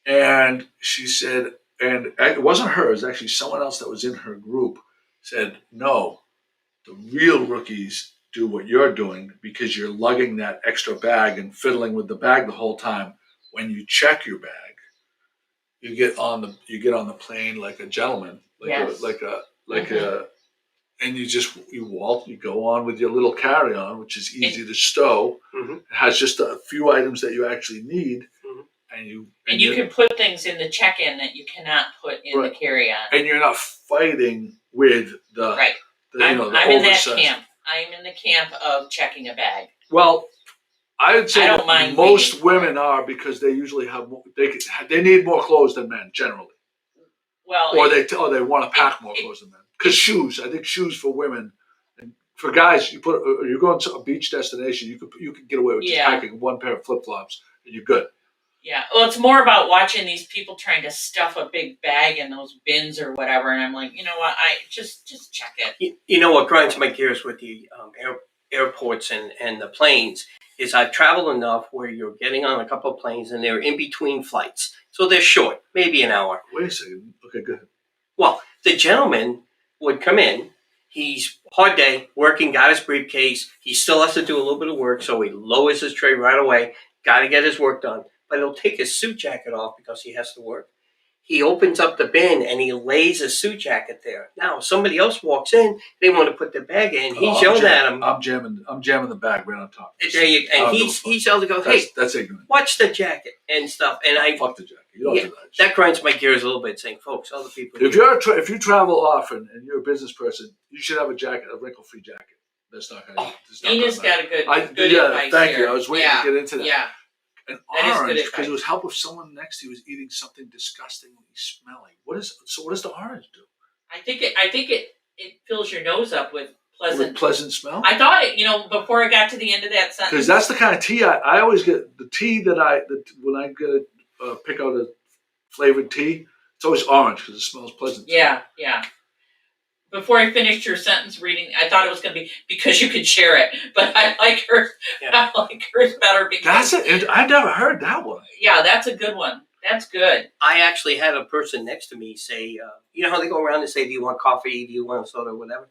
And she said, and it wasn't her, it was actually someone else that was in her group, said, no, the real rookies do what you're doing because you're lugging that extra bag and fiddling with the bag the whole time. When you check your bag, you get on the plane like a gentleman, and you go on with your little carry-on, which is easy to stow. Mm-hmm. It has just a few items that you actually need. Mm-hmm. And you can put things in the check-in that you cannot put in the carry-on. And you're not fighting with the I'm in that oversized camp. I'm in the camp of checking a bag. Well, I would say I don't mind most waiting. women are because they usually have they need more clothes than men generally, Well, or they want to pack more clothes than men. Because shoes, I think shoes for women. And for guys, you're going to a beach destination, you could get away with just packing one pair of flip flops and you're good. Yeah, well, it's more about watching these people trying to stuff a big bag in those bins or whatever, and I'm like, you know what? I just check it. You know what grinds my gears with the airports and the planes is I've traveled enough where you're getting on a couple of planes and they're in between flights, so they're short, maybe an hour. Wait a second. Okay, go ahead. Well, the gentleman would come in. He's hard day, working, got his briefcase. He still has to do a little bit of work, so he lowers his tray right away. Got to get his work done. But he'll take his suit jacket off because he has to work. He opens up the bin and he lays a suit jacket there. Now, somebody else walks in, they want to put their bag in. He's yelling at him. I'm jamming the bag right on top. He's yelling to go, hey, that's ignorant. watch the jacket and stuff. And Fuck the jacket. You don't do that. That grinds my gears a little bit, saying, folks, other people. If you travel often and you're a business person, you should have a wrinkle-free jacket. That's not going to. Nina's got a good advice thank here. you. I was waiting to get into that. Yeah. And That orange, is good because it advice. was help if someone next to you was eating something disgustingly smelly. What does the orange do? I think it fills your nose up with pleasant. With pleasant smell? I thought it, before I got to the end of that sentence. Because that's the kind of tea I always get. The tea when I get pick out a flavored tea, it's always orange because it smells pleasant. Yeah. Before I finished your sentence reading, I thought it was going to be because you could share it, but I like her. Yeah. I like hers better because That's it. I never heard that one. Yeah, that's a good one. That's good. I actually had a person next to me say, you know how they go around and say, do you want coffee? Do you want a soda or whatever?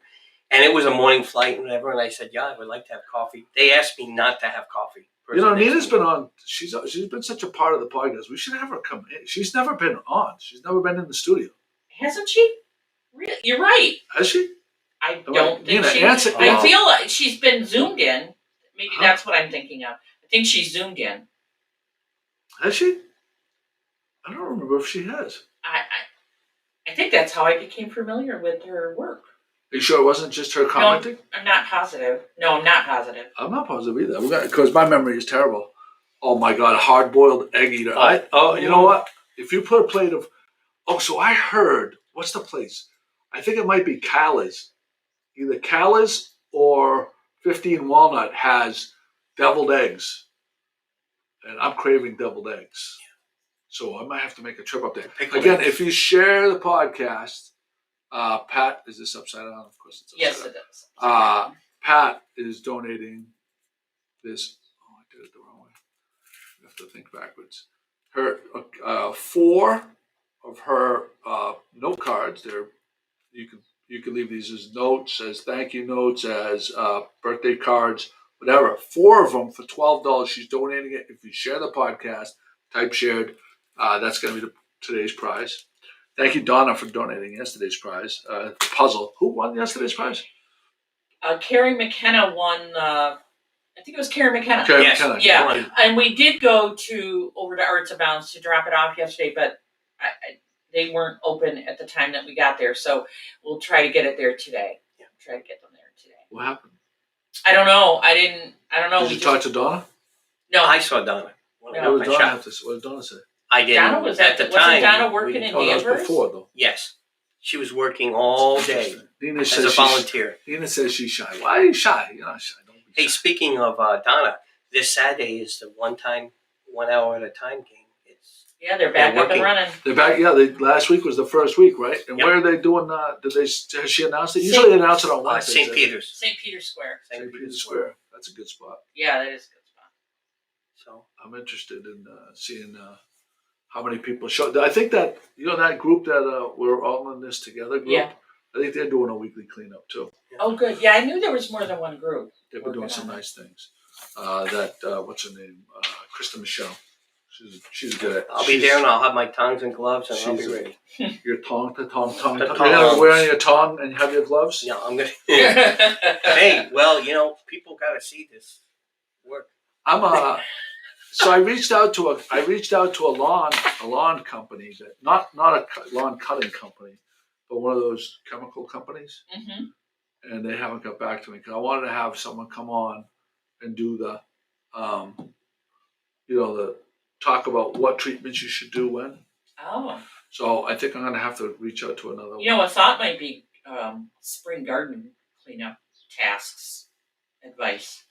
And it was a morning flight and whatever. And I said, yeah, I would like to have coffee. They asked me not to have coffee. Nina's been on. She's been such a part of the podcast. We should have her come in. She's never been on. She's never been in the studio. Hasn't she? Really? You're right. Has she? I don't think Nina, she. answer. I feel like she's been zoomed in. Maybe Huh? that's what I'm thinking of. I think she's zoomed in. Has she? I don't remember if she has. I think that's how I became familiar with her work. Are you sure it wasn't just her commenting? I'm not positive. No, I'm not positive. I'm not positive either. Because my memory is terrible. Oh my God, hard-boiled egg eater. You know what? If you put a plate of, so I heard. What's the place? I think it might be Cala's. Either Cala's or 15 Walnut has deviled eggs, and I'm craving deviled eggs. So I might have to make a trip up there. Again, if you share the podcast, Pat, is this upside down? Of course it's upside Yes, down. it does. Pat is donating this. Oh, I did it the wrong way. You have to think backwards. Her 4 of her note cards. You can leave these as notes, as thank you notes, as birthday cards, whatever. 4 of them for $12. She's donating it. If you share the podcast, type shared. That's going to be today's prize. Thank you, Donna, for donating yesterday's prize. The puzzle. Who won yesterday's prize? Carrie McKenna won. I think it was Carrie McKenna. Carrie Yes. McKenna. Yeah, and we did go over to Arts and Bounds to drop it off yesterday, but they weren't open at the time that we got there, so we'll try to get it there today. Yeah, try to get them there today. What happened? I don't know. I don't know. Did you talk to Donna? No, I saw Donna. What did Donna say? I didn't. Donna was at the wasn't time. Donna working in Oh, that was Danvers? before though. Yes, she was working all day Nina as says a she's, volunteer. Nina says she's shy. Why are you shy? You're not shy. Don't be Hey, shy. speaking of Donna, this Saturday is the 1 hour at a time game. It's Yeah, they're back They're up and working. running. They're back. Yeah, last week was the first week, right? And Yep. where are they doing? Has she announced it? Usually they announce it on Wednesday. St. Peter's. St. Peter's Square. St. Peter's Square. That's a good spot. Yeah, that is a good spot. So I'm interested in seeing how many people show. I think that that group that we're all in this together group. Yeah. I think they're doing a weekly cleanup too. Oh, good. Yeah, I knew there was more than one group. They've been doing Working some on it. nice things. What's her name? Krista Michelle. She's good at. I'll be there and I'll have my tongs and gloves and I'll be she's- ready. Your tongue. The You're gonna wear your tongue and have your gloves. No, I'm gonna. Hey, well, people gotta see this work. I'm So I reached out to a lawn company that not a lawn cutting company, but one of those chemical companies, hmm and they haven't got back to me because I wanted to have someone come on and do the talk about what treatments you should do when. Oh, So I think I'm gonna have to reach out to another you know, a thought might be spring garden cleanup tasks, advice.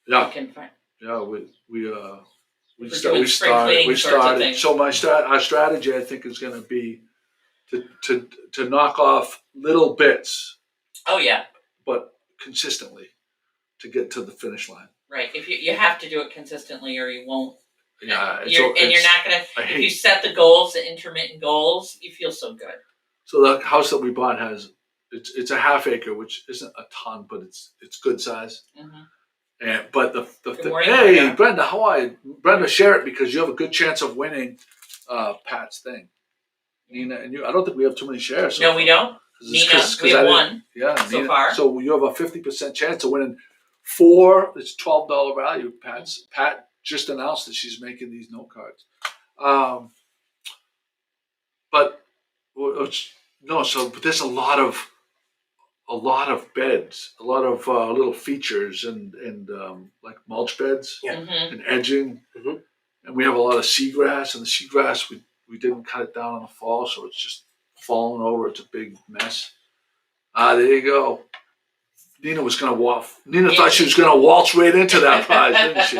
Yeah, You can find. yeah, we We're doing spring cleaning sorts of started. things. So our strategy, I think, is going to be to knock off little bits, Oh yeah, but consistently, to get to the finish line. right. If you have to do it consistently, or you won't. Yeah, You're not gonna. I If you hate. set the goals, the intermittent goals, you feel so good. So the house that we bought it's a half acre, which isn't a ton, but it's good size. Mm-hmm. And but the Good morning, hey Brenda. Brenda, how are you? Brenda, share it because you have a good chance of winning Pat's thing. Nina and you. I don't think we have too many shares. No, we don't. Nina, we have one Yeah, so Nina. far. So you have a 50% chance of winning 4. It's $12 value. Pat just announced that she's making these note cards. But there's a lot of beds, a lot of little features and like mulch beds Yeah. Mm-hmm. and edging, Mhm. and we have a lot of seagrass. And the seagrass we didn't cut it down in the fall, so it's just falling over. It's a big mess. There you go. Nina was gonna waltz. Nina thought she was gonna waltz right into that prize, didn't she?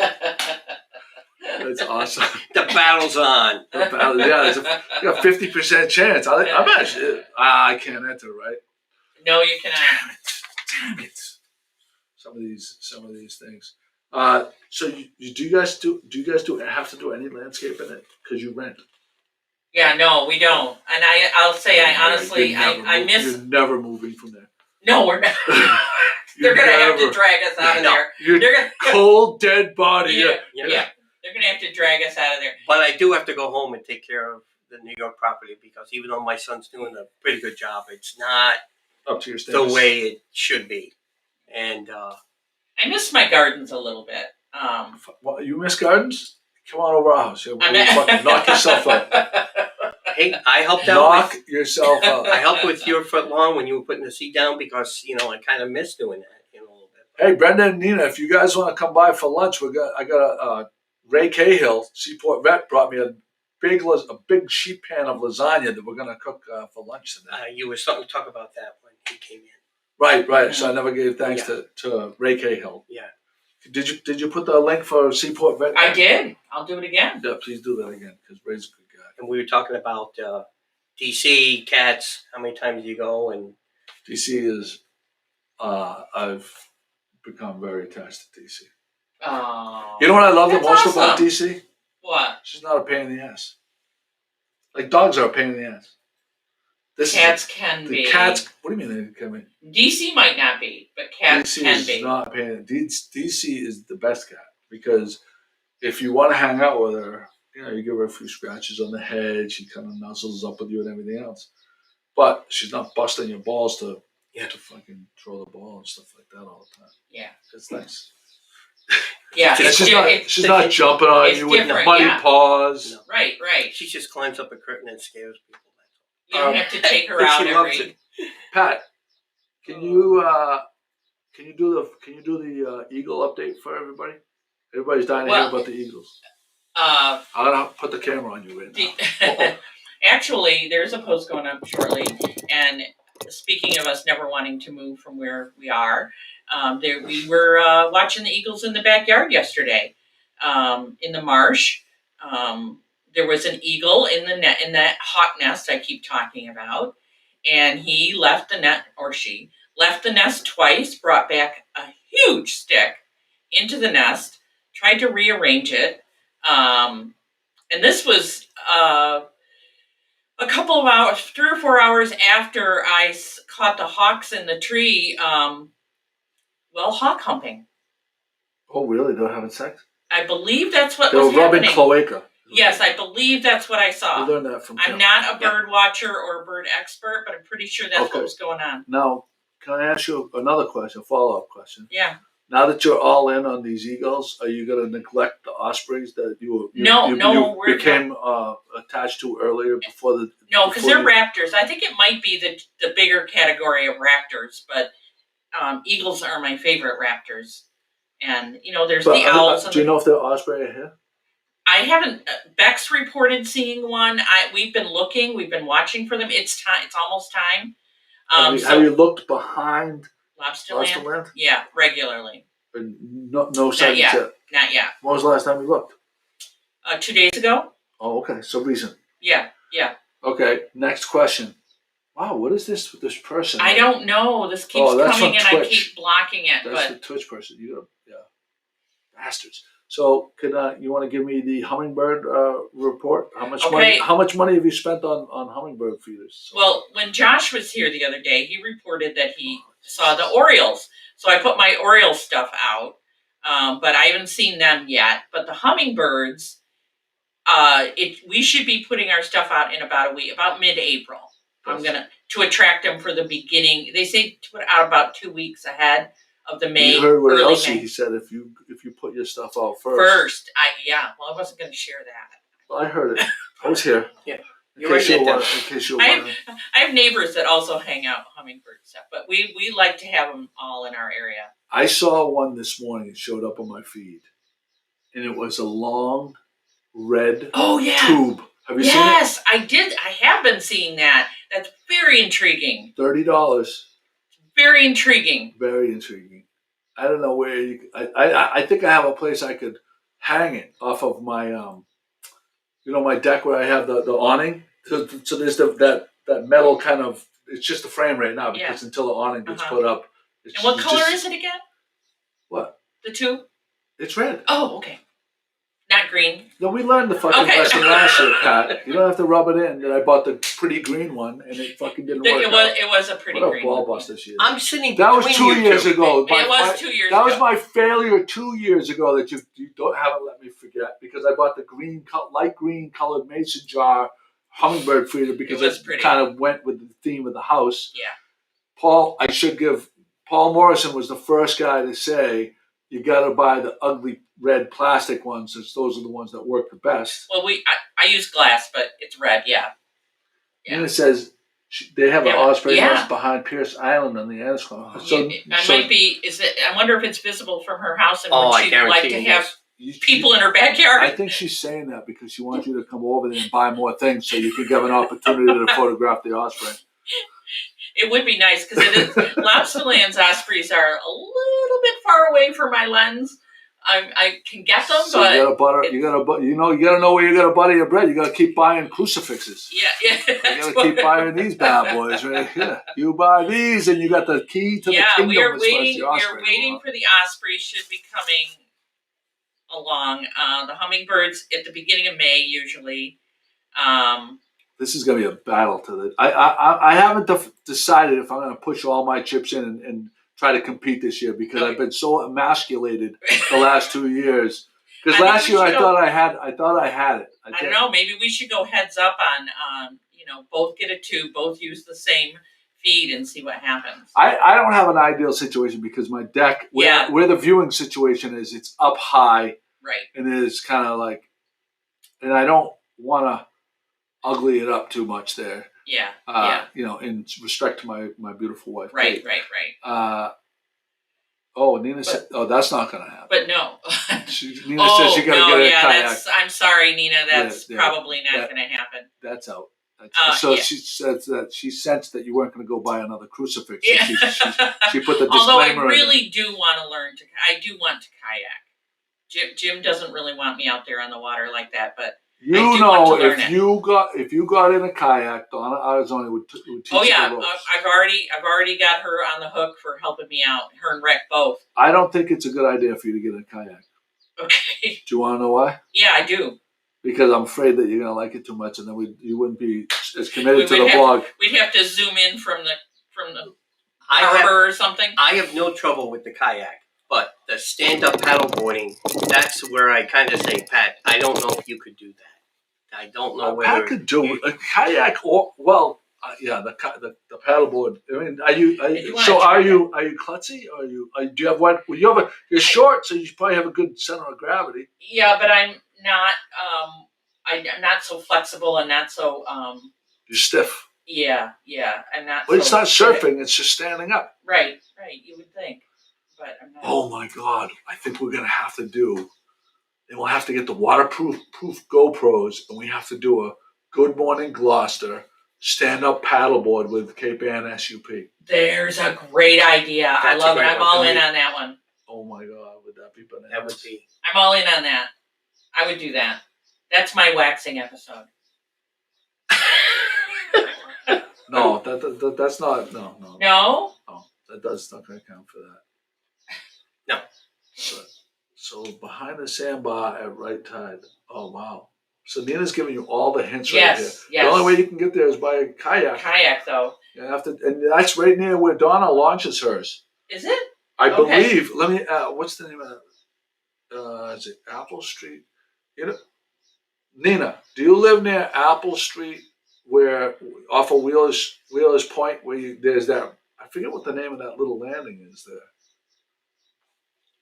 That's awesome. The battle's on. Yeah, you got 50% chance. I'm actually. I can't enter, right? No, you cannot. Damn it! Some of these things. So do you guys have to do any landscape in it because you rent? Yeah, no, we don't. And I'll say, I honestly, I miss. You're never moving from there. No, we're not. They're gonna have to drag us out of No. there. You're They're gonna. cold, dead body. Yeah, Yeah. yeah. They're gonna have to drag us out of there. But I do have to go home and take care of the New York property because even though my son's doing a pretty good job, it's not Up to your the standards. way it should be. And I miss my gardens a little bit. What, you miss gardens? Come on over our house. Fucking knock yourself out. hey, I helped out. Knock yourself out. I helped with your foot lawn when you were putting the seed down because I kind of miss doing that a little bit. Hey, Brenda and Nina, if you guys want to come by for lunch, I got a Ray Cahill, Seaport Vet, brought me a big sheet pan of lasagna that we're gonna cook for lunch today. You were starting to talk about that when he came in. Right. So I never gave thanks to Ray Cahill. Yeah. Did you put the link for Seaport Vet? I did. I'll do it again. Yeah, please do that again because Ray's a good guy. And we were talking about DC cats. How many times do you go? And DC is, I've become very attached to DC. Oh. You know what I love the That's most about awesome. DC? What? She's not a pain in the ass. Like dogs are a pain in the ass. Cats can The be. cats. What do you mean they can be? DC might not be, but cats DC can is be. not a pain. DC is the best cat because if you want to hang out with her, you give her a few scratches on the head. She kind of nuzzles up with you and everything else. But she's not busting your balls to fucking throw the ball and stuff like that all the time. Yeah. It's nice. Yeah. And she's not jumping on it's you with different, muddy yeah. paws. No. Right. she just climbs up a curtain and scares people. You don't have to take her But out she loves every. it. Pat, can you do the Eagle update for everybody? Everybody's dying to hear Well- about the Eagles. Uh, I'm gonna put the camera on you right now. Actually, there's a post going up shortly, and speaking of us never wanting to move from where we are, we were watching the eagles in the backyard yesterday, in the marsh. There was an eagle in in that hawk nest I keep talking about, and he left the net, or she left the nest twice, brought back a huge stick into the nest, tried to rearrange it. And this was a couple of hours, 3 or 4 hours after I caught the hawks in the tree, hawk humping. Oh, really? They're having sex? I believe that's what They was were rubbing happening. cloaca. Yes, I believe that's what I saw. We learned that from I'm not a bird watcher or a bird expert, but I'm pretty sure that's what was going on. Now, can I ask you another question, a follow-up question? Yeah. Now that you're all in on these eagles, are you going to neglect the ospreys that you became attached to earlier before the? No, because they're raptors. I think it might be the bigger category of raptors, but eagles are my favorite raptors. And there's the owls. Do you know if they're osprey or here? I haven't. Bex reported seeing one. We've been looking. We've been watching for them. It's time. It's almost time. Have you looked behind Lobsterland? Yeah, regularly. No signs yet. Not yet. When was the last time you looked? 2 days ago. Oh, okay. So recent. Yeah. Okay. Next question. Wow, what is this with this person? I don't know. This keeps coming and I keep blocking it. That's the Twitch person. Bastards. So, you want to give me the hummingbird report? How much money have you spent on hummingbird feeders? Well, when Josh was here the other day, he reported that he saw the orioles. So I put my oriole stuff out, but I haven't seen them yet. But the hummingbirds, we should be putting our stuff out in about a week, about mid-April. Yes. To attract them for the beginning. They say to put out about 2 weeks ahead of the May. You heard what early Elsie May. He said if you put your stuff out first. Well, I wasn't going to share that. Well, I heard it. I was here. Yeah. In case you want. I have neighbors that also hang out hummingbird stuff, but we like to have them all in our area. I saw one this morning. It showed up on my feed, and it was a long red tube. Have you seen it? Yes, I did. I have been seeing that. That's very intriguing. $30. Very intriguing. Very intriguing. I don't know where I think I have a place I could hang it off of my my deck where I have the awning. So there's that metal kind of. It's just a frame right now because until the awning gets put up. And what color is it again? What? The tube? It's red. Oh, okay. Not green. No, we learned the fucking lesson last year, Pat. You don't have to rub it in. And I bought the pretty green one, and it fucking didn't work. It was a pretty green ball buster she is. I'm sitting. That was 2 years ago. It was 2 years ago. That was my failure 2 years ago that you haven't let me forget because I bought the light green colored mason jar hummingbird feeder because it kind of went with the theme of the house. Yeah. Paul Morrison was the first guy to say you got to buy the ugly red plastic ones since those are the ones that work the best. Well, I use glass, but it's red, yeah. And it says they have an osprey nest behind Pierce Island on the Annisquam. I wonder if it's visible from her house and would she like to have people in her backyard? I think she's saying that because she wants you to come over there and buy more things so you can give an opportunity to photograph the osprey. It would be nice because it is. Lobsterland's ospreys are a little bit far away from my lens. I can get them, so but you gotta know where you gotta butter your bread. You gotta keep buying crucifixes. Yeah. You gotta keep buying these bad boys right here. You buy these, and you got the key to the kingdom. We are waiting for the ospreys. Should be coming along. The hummingbirds at the beginning of May usually. This is gonna be a battle to the. I haven't decided if I'm gonna push all my chips in and try to compete this year because I've been so emasculated the last 2 years. Because last year I thought I had it. I don't know. Maybe we should go heads up on both get a tube, both use the same feed, and see what happens. I don't have an ideal situation because my deck, where the viewing situation is, it's up high, right, and it is kind of like, and I don't want to ugly it up too much there. Yeah. In respect to my beautiful wife. Right. Oh, Nina said, "Oh, that's not going to happen." But no. Nina says you got to get a kayak. I'm sorry, Nina. That's Yeah, probably not going to happen. That's out. So yeah. she says that she sensed that you weren't going to go buy another crucifix. So Yeah. she put the disclaimer. Although I really do want to learn to. I do want to kayak. Jim doesn't really want me out there on the water like that, but you I do know, want to learn if you got in a kayak, Donna Arizona would teach you the ropes. I've already got her on the hook for helping me out. Her and Rec both. I don't think it's a good idea for you to get in a kayak. Okay. Do you want to know why? Yeah, I do. Because I'm afraid that you're going to like it too much, and then you wouldn't be as committed to the vlog. We'd have to zoom in from the harbor or something. I have no trouble with the kayak, but the stand-up paddleboarding, that's where I kind of say, Pat, I don't know if you could do that. I don't know whether Pat could do a kayak, or the paddleboard. I mean, are you klutzy? Or do you have what? Well, you're short, so you probably have a good center of gravity. Yeah, but I'm not. I'm not so flexible and not so. You're stiff. Yeah, I'm not. Well, it's not surfing; it's just standing up. Right. You would think, but I'm not. Oh my God! I think we're gonna have to do. And we'll have to get the waterproof GoPros, and we have to do a Good Morning Gloucester stand-up paddleboard with Cape Ann SUP. There's a great idea. I love it. I'm all in on that one. Oh my God, would that be bananas? that would be. I'm all in on that. I would do that. That's my waxing episode. No, that's not. No. No? No, that's not going to count for that. No. So behind the sandbar at right tide. Oh wow. So Nina's giving you all the hints right here. Yes. The only way you can get there is by a kayak. Kayak, though. You have to, and that's right near where Donna launches hers. Is it? I Okay. believe. Let me. What's the name of that? Is it Apple Street? Nina, do you live near Apple Street, where off of Wheeler's Point, where there's that? I forget what the name of that little landing is there.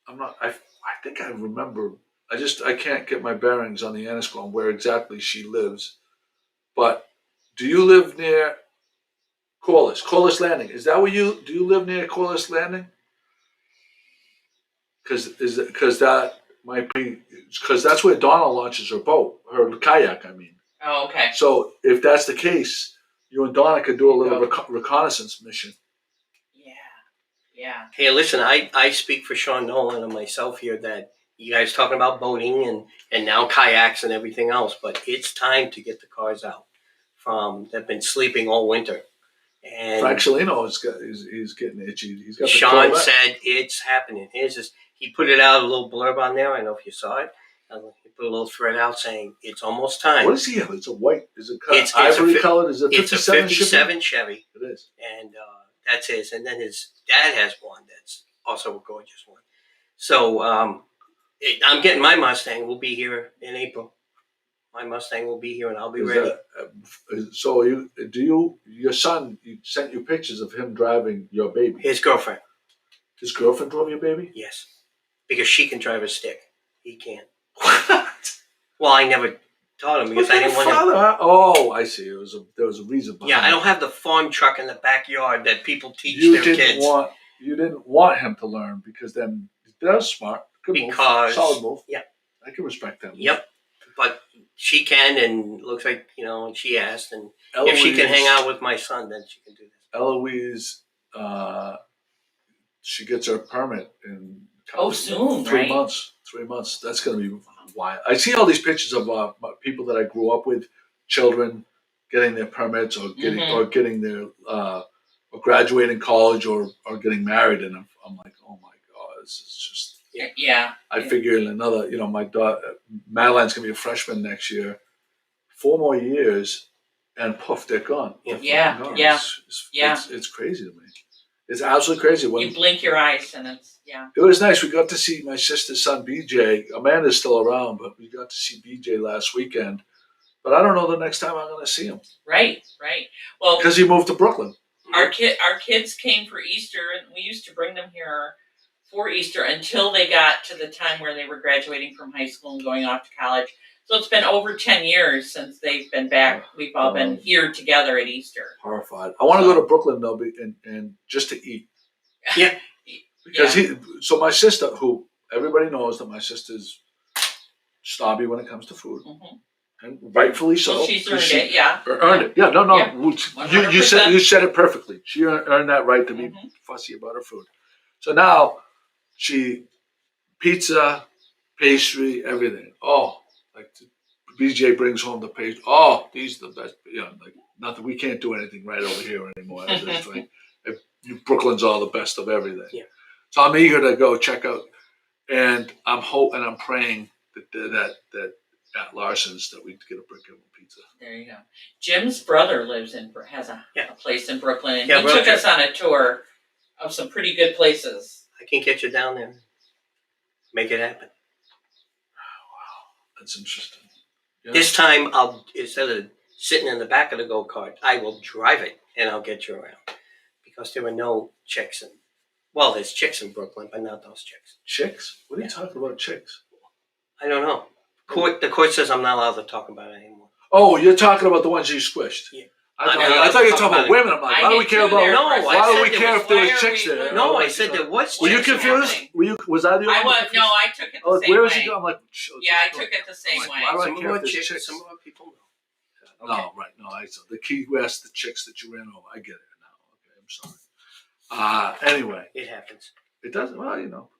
I'm not. I think I remember. I can't get my bearings on the Annisquam where exactly she lives. But do you live near Corliss Landing? Is that where do you live near Corliss Landing? Because that might be, because that's where Donna launches her boat, her kayak, I mean. Oh, okay. So if that's the case, you and Donna could do a little reconnaissance mission. Yeah. Hey, listen, I speak for Sean Nolan and myself here that you guys talking about boating and now kayaks and everything else, but it's time to get the cars out. They've been sleeping all winter. And Frank Cellino he's getting itchy. He's got the Sean Corvette. said it's happening. He put it out, a little blurb on there. I don't know if you saw it. He put a little thread out saying it's almost time. What does he have? It's a white. Is it It's ivory colored? Is it 57? It's a 57 Chevy. It is. And that's his. And then his dad has one that's also a gorgeous one. So I'm getting my Mustang. We'll be here in April. My Mustang will be here, and I'll be ready. So your son sent you pictures of him driving your baby? His girlfriend. His girlfriend drove your baby? Yes, because she can drive a stick. He can't. What? Well, I never taught him because I didn't want him. Father? Oh, I see. There was a reason behind it. Yeah, I don't have the farm truck in the backyard that people teach their kids. You didn't want him to learn because then that was smart. Good move. Solid move. Yeah, I can respect that move. Yep. But she can, and looks like, and she asked, and Eloise, if she can hang out with my son, then she can do this. Eloise, she gets her permit in soon, 3 right? months. 3 months. That's going to be wild. I see all these pictures of people that I grew up with, children getting their permits or getting their or graduating college or getting married, and I'm like, oh my God, this is just. Yeah. I figure in another, my daughter Madeline's gonna be a freshman next year. 4 more years, and poof, they're gone. Yeah. Gone. Yeah. It's crazy to me. It's absolutely crazy. You blink your eyes, and It was nice. We got to see my sister's son, BJ. Amanda's still around, but we got to see BJ last weekend. But I don't know the next time I'm going to see him. Right. Well, because he moved to Brooklyn. Our kids came for Easter, and we used to bring them here for Easter until they got to the time where they were graduating from high school and going off to college. So it's been over 10 years since they've been back. We've all been here together at Easter. Horrified. I want to go to Brooklyn though, and just to eat. Yeah. Because so my sister, who everybody knows that my sister's snobby when it comes to food, and rightfully so. Well, she's earned it, yeah. Earned it, yeah. No. Yeah. You said it perfectly. She earned that right to be fussy about her food. So now pizza, pastry, everything. Oh, like BJ brings home the pastry. Oh, these are the best. Like nothing. We can't do anything right over here anymore. It's like Brooklyn's all the best of everything. Yeah. So I'm eager to go check out, and I'm praying that at Larson's that we get a brick oven pizza. There you go. Jim's brother has a place in Brooklyn, and he took us on a tour of some pretty good places. I can get you down there. Make it happen. Wow, that's interesting. Yeah. This time, instead of sitting in the back of the go-kart, I will drive it and I'll get you around. Because there are no chicks there's chicks in Brooklyn, but not those chicks. Chicks? What are you talking about, chicks? I don't know. The court says I'm not allowed to talk about it anymore. Oh, you're talking about the ones you squished. Yeah. I thought you were talking about women. I'm like, why do we care about? Why do we care if there was chicks there? No, I said there was. Were you confused? Was I the only one? I took it the same where way. was he going? I'm like, I took it the same way. Why do I care if there's chicks? Some of our people know. No, right. No, the key west, the chicks that you ran over. I get it now. Okay, I'm sorry. Anyway. It happens. It doesn't. Well,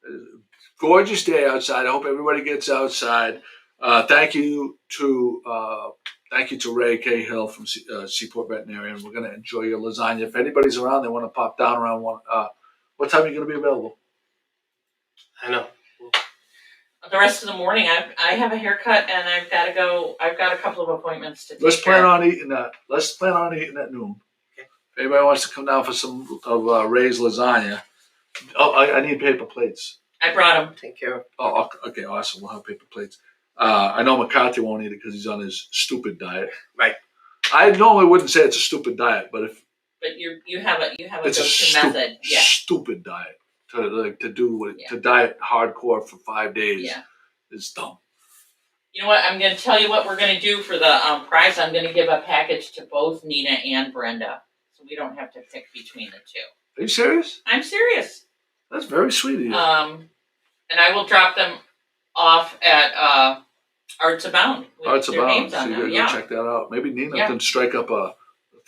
gorgeous day outside. I hope everybody gets outside. Thank you to Ray Cahill from Seaport Veterinarian. We're going to enjoy your lasagna. If anybody's around, they want to pop down around one. What time are you going to be available? I know. The rest of the morning, I have a haircut and I've got to go. I've got a couple of appointments to take. Let's plan on eating that. Let's plan on eating at noon. Okay. If anybody wants to come down for some of Ray's lasagna. Oh, I need paper plates. I brought them. Take care of. Oh, okay, awesome. We'll have paper plates. I know McCarthy won't eat it because he's on his stupid diet. Right. I normally wouldn't say it's a stupid diet, but you have a it's go-to method. Yeah. Stupid diet to diet hardcore for 5 days. Yeah. Is dumb. You know what? I'm going to tell you what we're going to do for the prize. I'm going to give a package to both Nina and Brenda, so we don't have to pick between the two. Are you serious? I'm serious. That's very sweet of you. And I will drop them off at Arts Abound. Arts Abound. So you go check that out. Maybe Nina can strike up a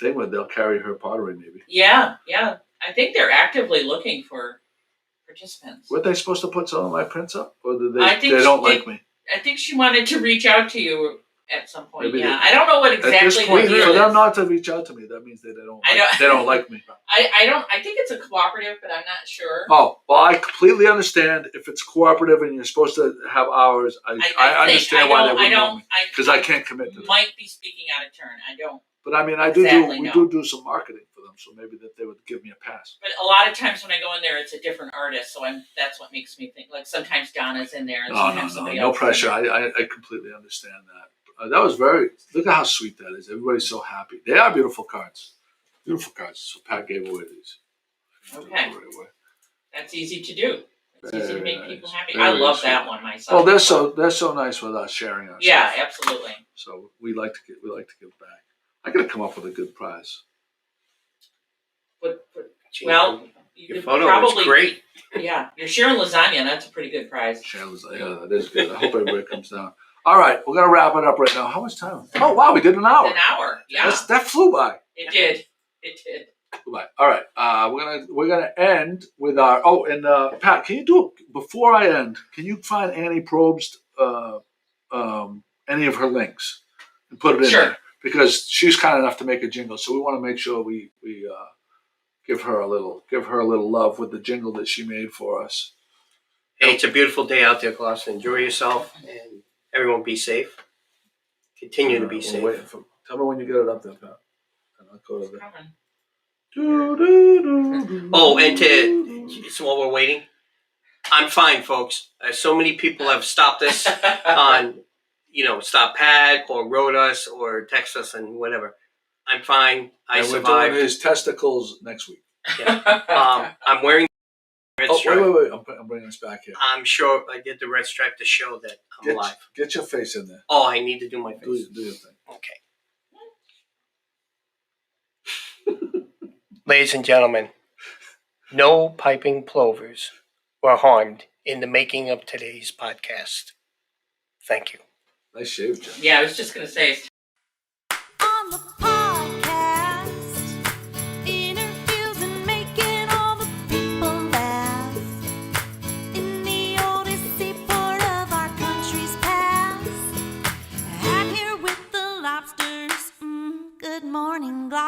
thing where they'll carry her pottery. Maybe. Yeah. I think they're actively looking for participants. Were they supposed to put some of my prints up, or did they don't like me? I think she wanted to reach out to you at some point. Maybe I don't know what exactly. At this point, for them not to reach out to me, that means they don't like me. I think it's a cooperative, but I'm not sure. Oh, well, I completely understand if it's cooperative and you're supposed to have hours. I understand why they wouldn't want me because I can't commit to that. Might be speaking out of turn. I don't. But I mean, we do some marketing for them, so maybe that they would give me a pass. But a lot of times when I go in there, it's a different artist, so that's what makes me think. Like sometimes Donna's in there, and sometimes somebody else. No pressure. I completely understand that. That was look at how sweet that is. Everybody's so happy. They are beautiful cards. Beautiful cards. So Pat gave away these. Okay. That's easy to do. It's easy to make people happy. I love that one myself. Well, they're so nice with us sharing our stuff. Yeah, absolutely. So we like to give back. I got to come up with a good prize. Well, your photo was great. Yeah, you're sharing lasagna. That's a pretty good prize. Sharing lasagna, yeah, that is good. I hope everybody comes down. All right, we're gonna wrap it up right now. How much time? Oh wow, we did an hour. An hour, yeah. That flew by. It did. Flew by. All right, we're gonna end with our. Oh, and Pat, can you do it before I end? Can you find Annie Probst any of her links and put it in there? Because she's kind enough to make a jingle, so we want to make sure we give her a little love with the jingle that she made for us. Hey, it's a beautiful day out there, Gloucester. Enjoy yourself, and everyone be safe. Continue to be safe. Tell me when you get it up there, Pat. And I'll go to the. Oh, and so while we're waiting, I'm fine, folks. So many people have stopped us on. Stop Pat or wrote us or text us and whatever. I'm fine. I survived. We're doing his testicles next week. Yeah. I'm wearing the red stripe. Wait. I'm bringing us back here. I'm sure I did the red stripe to show that I'm alive. Get your face in there. Oh, I need to do my face. Do your thing. Okay. Ladies and gentlemen, no piping plovers were harmed in the making of today's podcast. Thank you. Nice shave, Jim. Yeah, I was just gonna say. On the podcast, interviews and making all the people laugh. In the oldest seaport of our country's past, out here with the lobsters. Good morning, Gloucester.